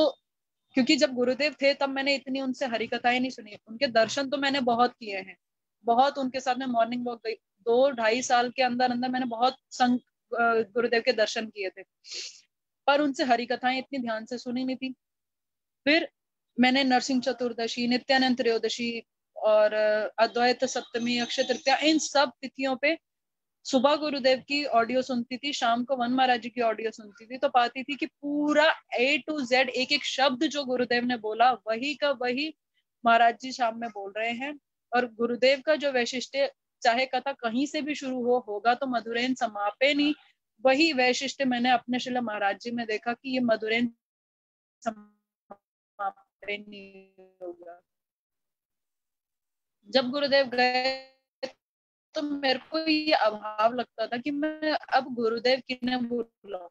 क्योंकि जब गुरुदेव थे तब मैंने इतनी उनसे हरि कथाएं नहीं सुनी, उनके दर्शन तो मैंने बहुत किए हैं, बहुत उनके साथ में मॉर्निंग वॉक गई। 2-2.5 साल के अंदर अंदर मैंने बहुत गुरुदेव के दर्शन किए थे, पर उनसे हरि कथाएं इतनी ध्यान से सुनी नहीं थी। फिर मैंने नरसिंह चतुर्दशी, नित्यानंद त्रयोदशी और अद्वैत सप्तमी, अक्षय तृतीया, इन सब तिथियों पे सुबह गुरुदेव की ऑडियो सुनती थी, शाम को वन महाराज जी की ऑडियो सुनती थी, तो पाती थी कि पूरा A to Z एक एक शब्द जो गुरुदेव ने बोला वही का वही महाराज जी शाम में बोल रहे हैं। और गुरुदेव का जो वैशिष्ट्य, चाहे कथा कहीं से भी शुरू होगा तो मधुरेन समापेनी, वही वैशिष्ट्य मैंने अपने श्रील महाराज जी में देखा कि ये मधुरेन समापेनी होगा। जब गुरुदेव गए तो मेरे को ये अभाव लगता था कि मैं अब गुरुदेव किन्हें बुलाऊं।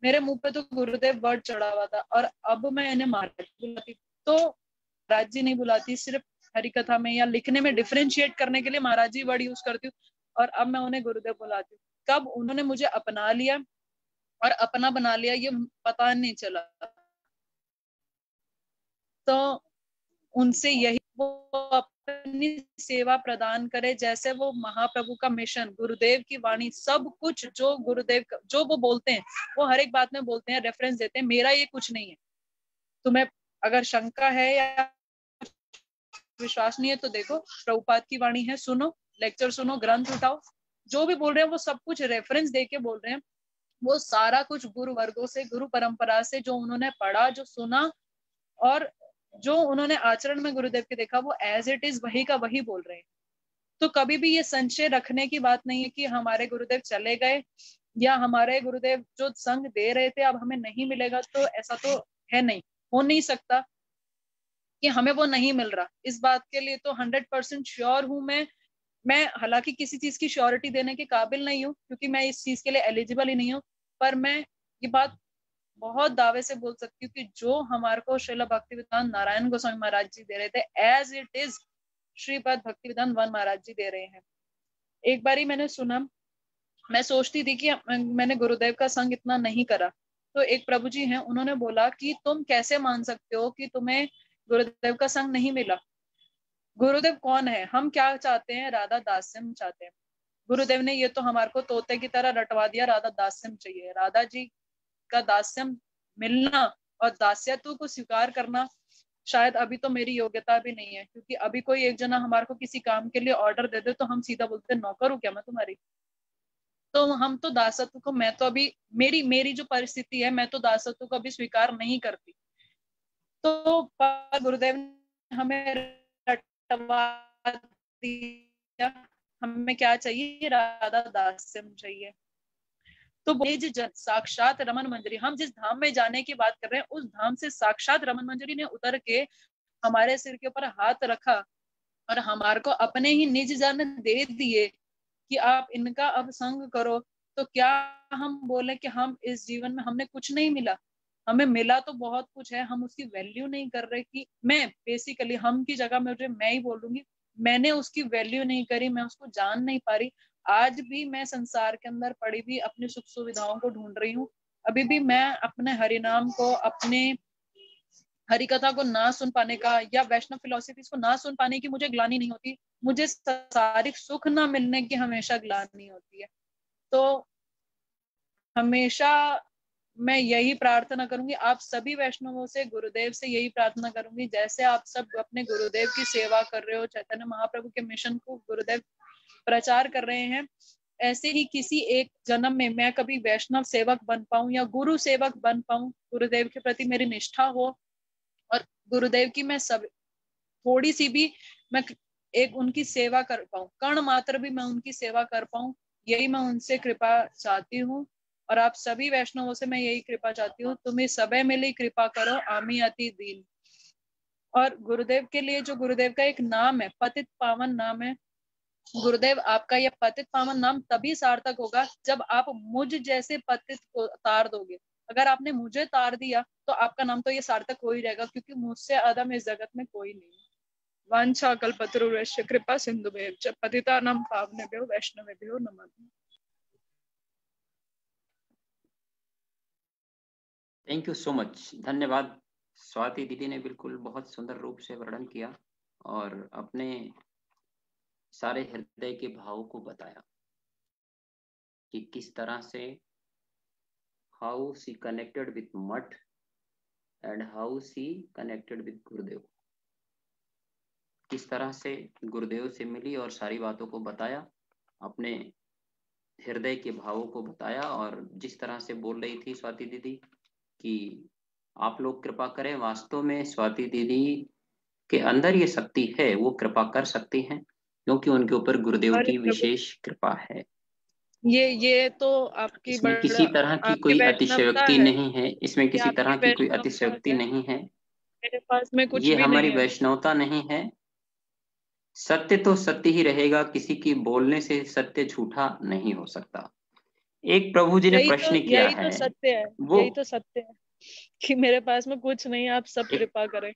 मेरे मुंह पे तो गुरुदेव वर्ड चढ़ा हुआ था और अब मैं इन्हें महाराज बुलाती, तो महाराज जी नहीं बुलाती, सिर्फ हरि कथा में या लिखने में डिफरेंशिएट करने के लिए महाराज जी वर्ड यूज करती हूँ, और अब मैं उन्हें गुरुदेव बुलाती हूँ। कब उन्होंने मुझे अपना लिया और अपना बना लिया ये पता नहीं चला। तो उनसे यही वो अपनी सेवा प्रदान करे, जैसे वो महाप्रभु का मिशन, गुरुदेव की वाणी, सब कुछ जो गुरुदेव जो वो बोलते हैं वो हर एक बात में बोलते हैं, रेफरेंस देते हैं। मेरा ये कुछ नहीं है। तुम्हें अगर शंका है या विश्वास नहीं है तो देखो, प्रभुपाद की वाणी है, सुनो, लेक्चर सुनो, ग्रंथ उठाओ, जो भी बोल रहे हैं वो सब कुछ रेफरेंस दे के बोल रहे हैं। वो सारा कुछ गुरु वर्गों से, गुरु परंपरा से जो उन्होंने पढ़ा, जो सुना और जो उन्होंने आचरण में गुरुदेव के देखा, वो एज इट इज वही का वही बोल रहे हैं। तो कभी भी ये संशय रखने की बात नहीं है कि हमारे गुरुदेव चले गए या हमारे गुरुदेव जो संग दे रहे थे अब हमें नहीं मिलेगा, तो ऐसा तो है नहीं, हो नहीं सकता कि हमें वो नहीं मिल रहा। इस बात के लिए तो 100% श्योर हूं मैं हालांकि किसी चीज की श्योरिटी देने के काबिल नहीं हूँ क्योंकि मैं इस चीज के लिए एलिजिबल ही नहीं हूँ, पर मैं ये बात बहुत दावे से बोल सकती हूँ कि जो हमारे को श्रील भक्तिवेदांत नारायण गोस्वामी महाराज जी दे रहे थे as it is Shripad Bhaktivedanta Van Maharaj ji दे रहे हैं। एक बारी मैंने सुना, मैं सोचती थी कि मैंने गुरुदेव का संग इतना नहीं करा, तो एक प्रभु जी हैं, उन्होंने बोला कि तुम कैसे मान सकते हो कि तुम्हें गुरुदेव का संग नहीं मिला। गुरुदेव कौन है, हम क्या चाहते हैं, राधा दास्यम चाहते हैं। गुरुदेव ने ये तो हमारे को तोते की तरह रटवा दिया, राधा दास्यम चाहिए। राधा जी का दास्यम मिलना और दास्यत्व को स्वीकार करना शायद अभी तो मेरी योग्यता भी नहीं है, क्योंकि अभी कोई एक जना हमारे को किसी काम के लिए ऑर्डर दे दे तो हम सीधा बोलते नौकर हूं क्या मैं तुम्हारी। तो हम तो दासत्व को, मैं तो अभी मेरी जो परिस्थिति है, मैं तो दासत्व को अभी स्वीकार नहीं करती। तो गुरुदेव ने हमें रटवा दिया, हमें क्या चाहिए, राधा दास्यम चाहिए। तो निज जन साक्षात रमन मंजरी, हम जिस धाम में जाने की बात कर रहे हैं उस धाम से साक्षात रमन मंजरी ने उतर के हमारे सिर के ऊपर हाथ रखा और हमारे को अपने ही निज जन दे दिए कि आप इनका अब संग करो। तो क्या हम बोले कि हम इस जीवन में हमने कुछ नहीं मिला? हमें मिला तो बहुत कुछ है, हम उसकी वैल्यू नहीं कर रहे। कि मैं बेसिकली हम की जगह मुझे मैं ही बोलूंगी, मैंने उसकी वैल्यू नहीं करी, मैं उसको जान नहीं पा रही। आज भी मैं संसार के अंदर पड़ी भी अपनी सुख सुविधाओं को ढूंढ रही हूँ। अभी भी मैं अपने हरिनाम को, अपने हरि कथा को ना सुन पाने का या वैष्णव फिलोसफीज को ना सुन पाने की मुझे ग्लानि नहीं होती, मुझे संसारिक सुख ना मिलने की हमेशा ग्लानि होती है। तो हमेशा मैं यही प्रार्थना करूंगी आप सभी वैष्णवों से, गुरुदेव से यही प्रार्थना करूंगी, जैसे आप सब अपने गुरुदेव की सेवा कर रहे हो, चैतन्य महाप्रभु के मिशन को गुरुदेव प्रचार कर रहे हैं, ऐसे ही किसी एक जन्म में मैं कभी वैष्णव सेवक बन पाऊं या गुरु सेवक बन पाऊं, गुरुदेव के प्रति मेरी निष्ठा हो और गुरुदेव की मैं सब थोड़ी सी भी मैं एक उनकी सेवा कर पाऊं, कण मात्र भी मैं उनकी सेवा कर पाऊं, यही मैं उनसे कृपा चाहती हूँ। और आप सभी वैष्णवों से मैं यही कृपा चाहती हूँ, तुम्हें सबे मिली कृपा करो, आमी अति दीन। और गुरुदेव के लिए जो गुरुदेव का एक नाम है, पतित पावन नाम है, गुरुदेव आपका यह पतित पावन नाम तभी सार्थक होगा जब आप मुझ जैसे पतित को तार दोगे। अगर आपने मुझे तार दिया तो आपका नाम तो ये सार्थक हो ही रहेगा, क्योंकि मुझसे अदम इस जगत में कोई नहीं। वांछा कल्पतरुश्च कृपा सिंधुभ्यो च पतितानां पावनेभ्यो वैष्णवेभ्यो नमः।
थैंक यू सो मच, धन्यवाद। स्वाति दीदी ने बिल्कुल बहुत सुंदर रूप से वर्णन किया और अपने सारे हृदय के भावों को बताया कि किस तरह से how she connected with math and how she connected with Gurudev, किस तरह से गुरुदेव से मिली और सारी बातों को बताया, अपने हृदय के भावों को बताया। और जिस तरह से बोल रही थी स्वाति दीदी कि आप लोग कृपा करें, वास्तव में स्वाति दीदी के अंदर ये शक्ति है, वो कृपा कर सकती हैं क्योंकि उनके ऊपर गुरुदेव की विशेष कृपा है।
ये तो आपकी
इसमें किसी तरह की कोई अतिशयोक्ति नहीं है, इसमें किसी तरह की कोई अतिशयोक्ति नहीं है,
मेरे पास में कुछ
ये
भी
हमारी
नहीं है।
वैष्णवता नहीं है, सत्य तो सत्य ही रहेगा, किसी की बोलने से सत्य झूठा नहीं हो सकता। एक प्रभु जी ने प्रश्न किया
यही
है,
तो सत्य है, यही तो सत्य है कि मेरे पास में कुछ नहीं, आप सब कृपा करें।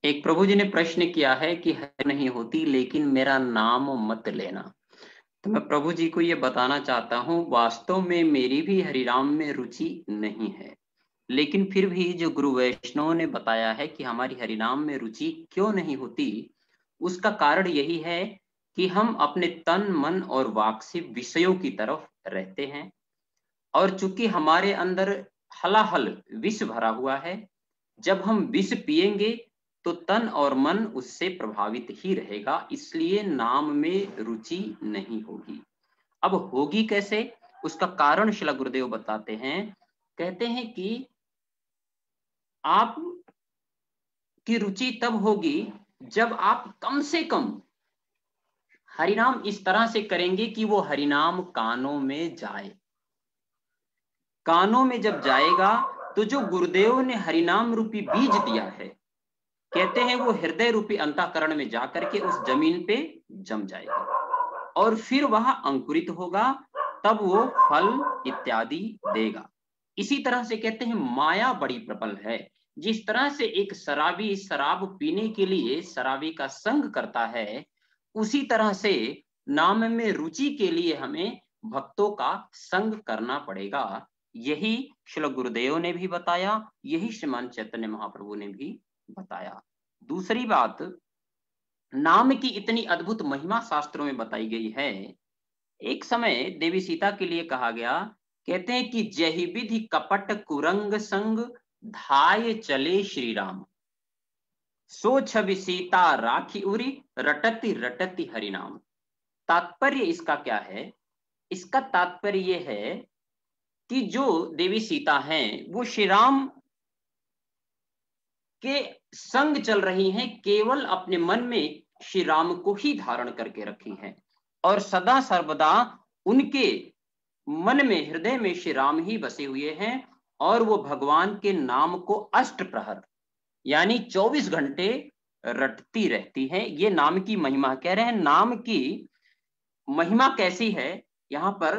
एक प्रभु जी ने प्रश्न किया है कि हरि नहीं होती लेकिन मेरा नाम मत लेना। तो मैं प्रभु जी को ये बताना चाहता हूँ, वास्तव में मेरी भी हरिराम में रुचि नहीं है, लेकिन फिर भी जो गुरु वैष्णव ने बताया है कि हमारी हरिनाम में रुचि क्यों नहीं होती, उसका कारण यही है कि हम अपने तन मन और वाक से विषयों की तरफ रहते हैं, और चूंकि हमारे अंदर हलाहल विष भरा हुआ है, जब हम विष पिएंगे तो तन और मन उससे प्रभावित ही रहेगा, इसलिए नाम में रुचि नहीं होगी। अब होगी कैसे, उसका कारण श्रील गुरुदेव बताते हैं। कहते हैं कि आप की रुचि तब होगी जब आप कम से कम हरिनाम इस तरह से करेंगे कि वो हरिनाम कानों में जाए। कानों में जब जाएगा तो जो गुरुदेव ने हरिनाम रूपी बीज दिया है, कहते हैं वो हृदय रूपी अंतःकरण में जाकर के उस जमीन पे जम जाएगा और फिर वह अंकुरित होगा, तब वो फल इत्यादि देगा। इसी तरह से कहते हैं माया बड़ी प्रबल है। जिस तरह से एक शराबी शराब पीने के लिए शराबी का संग करता है, उसी तरह से नाम में रुचि के लिए हमें भक्तों का संग करना पड़ेगा। यही श्री गुरुदेव ने भी बताया, यही श्रीमान चैतन्य महाप्रभु ने भी बताया। दूसरी बात, नाम की इतनी अद्भुत महिमा शास्त्रों में बताई गई है। एक समय देवी सीता के लिए कहा गया, कहते हैं कि जहि विधि कपट कुरंग संग धाय चले श्री राम, सो छवि सीता राखी उरी रटती रटती हरिनाम। तात्पर्य इसका क्या है? इसका तात्पर्य यह है कि जो देवी सीता हैं वो श्री राम के संग चल रही हैं, केवल अपने मन में श्री राम को ही धारण करके रखी हैं और सदा सर्वदा उनके मन में हृदय में श्री राम ही बसे हुए हैं और वो भगवान के नाम को अष्ट प्रहर यानी 24 घंटे रटती रहती हैं। ये नाम की महिमा कह रहे हैं। नाम की महिमा कैसी है, यहां पर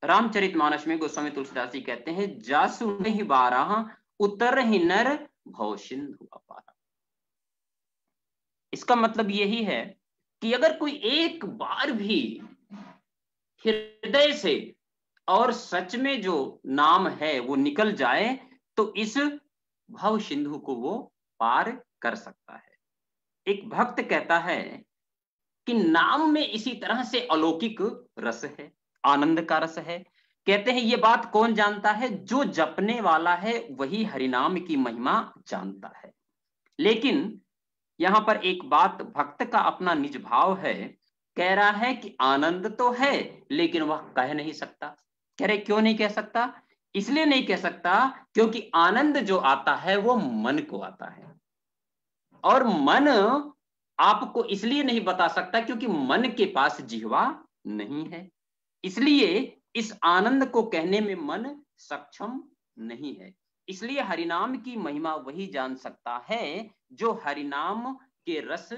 रामचरितमानस में गोस्वामी तुलसीदास जी कहते हैं, जासु नहीं बारह उतर ही नर भव सिंधु अपार। इसका मतलब यही है कि अगर कोई एक बार भी हृदय से और सच में जो नाम है वो निकल जाए तो इस भव सिंधु को वो पार कर सकता है। एक भक्त कहता है कि नाम में इसी तरह से अलौकिक रस है, आनंद का रस है। कहते हैं ये बात कौन जानता है? जो जपने वाला है वही हरिनाम की महिमा जानता है। लेकिन यहां पर एक बात, भक्त का अपना निज भाव है, कह रहा है कि आनंद तो है लेकिन वह कह नहीं सकता। कह रहे क्यों नहीं कह सकता? इसलिए नहीं कह सकता क्योंकि आनंद जो आता है वो मन को आता है और मन आपको इसलिए नहीं बता सकता क्योंकि मन के पास जिह्वा नहीं है, इसलिए इस आनंद को कहने में मन सक्षम नहीं है। इसलिए हरिनाम की महिमा वही जान सकता है जो हरिनाम के रस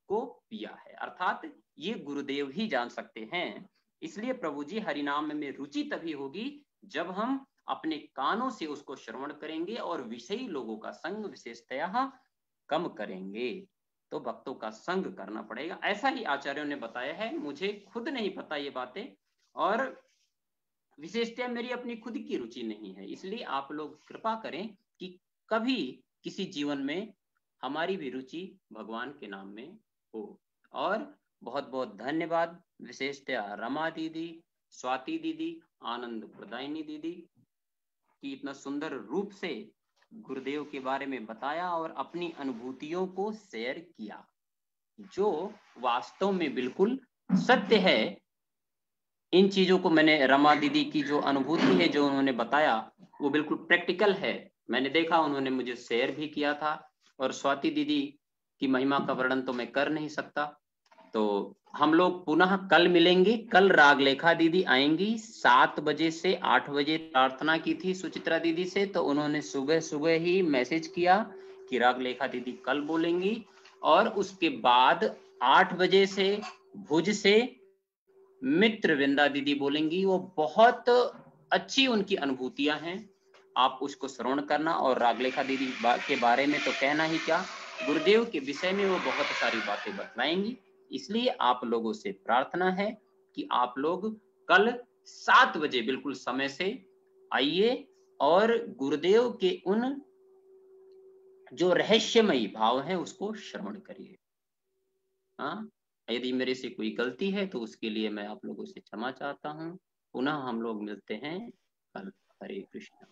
को पिया है, अर्थात ये गुरुदेव ही जान सकते हैं। इसलिए प्रभु जी हरिनाम में रुचि तभी होगी जब हम अपने कानों से उसको श्रवण करेंगे और विषयी लोगों का संग विशेषतया कम करेंगे। तो भक्तों का संग करना पड़ेगा, ऐसा ही आचार्यों ने बताया है। मुझे खुद नहीं पता ये बातें और विशेषतः मेरी अपनी खुद की रुचि नहीं है, इसलिए आप लोग कृपा करें कि कभी किसी जीवन में हमारी भी रुचि भगवान के नाम में हो। और बहुत बहुत धन्यवाद विशेषतः रमा दीदी, स्वाति दीदी, आनंद प्रदायिनी दीदी की इतना सुंदर रूप से गुरुदेव के बारे में बताया और अपनी अनुभूतियों को शेयर किया, जो वास्तव में बिल्कुल सत्य है। इन चीजों को मैंने, रमा दीदी की जो अनुभूति है, जो उन्होंने बताया, वो बिल्कुल प्रैक्टिकल है, मैंने देखा, उन्होंने मुझे शेयर भी किया था। और स्वाति दीदी की महिमा का वर्णन तो मैं कर नहीं सकता। तो हम लोग पुनः कल मिलेंगे। कल रागलेखा दीदी आएंगी 7 बजे से 8 बजे। प्रार्थना की थी सुचित्रा दीदी से, तो उन्होंने सुबह सुबह ही मैसेज किया कि रागलेखा दीदी कल बोलेंगी और उसके बाद 8 बजे से भुज से मित्र विंदा दीदी बोलेंगी। वो बहुत अच्छी उनकी अनुभूतियां हैं, आप उसको श्रवण करना। और रागलेखा दीदी के बारे में तो कहना ही क्या, गुरुदेव के विषय में वो बहुत सारी बातें बतलाएंगी। इसलिए आप लोगों से प्रार्थना है कि आप लोग कल 7 बजे बिल्कुल समय से आइए और गुरुदेव के उन जो रहस्यमयी भाव है उसको श्रवण करिए। हाँ, यदि मेरे से कोई गलती है तो उसके लिए मैं आप लोगों से क्षमा चाहता हूँ। पुनः हम लोग मिलते हैं कल। हरे कृष्ण।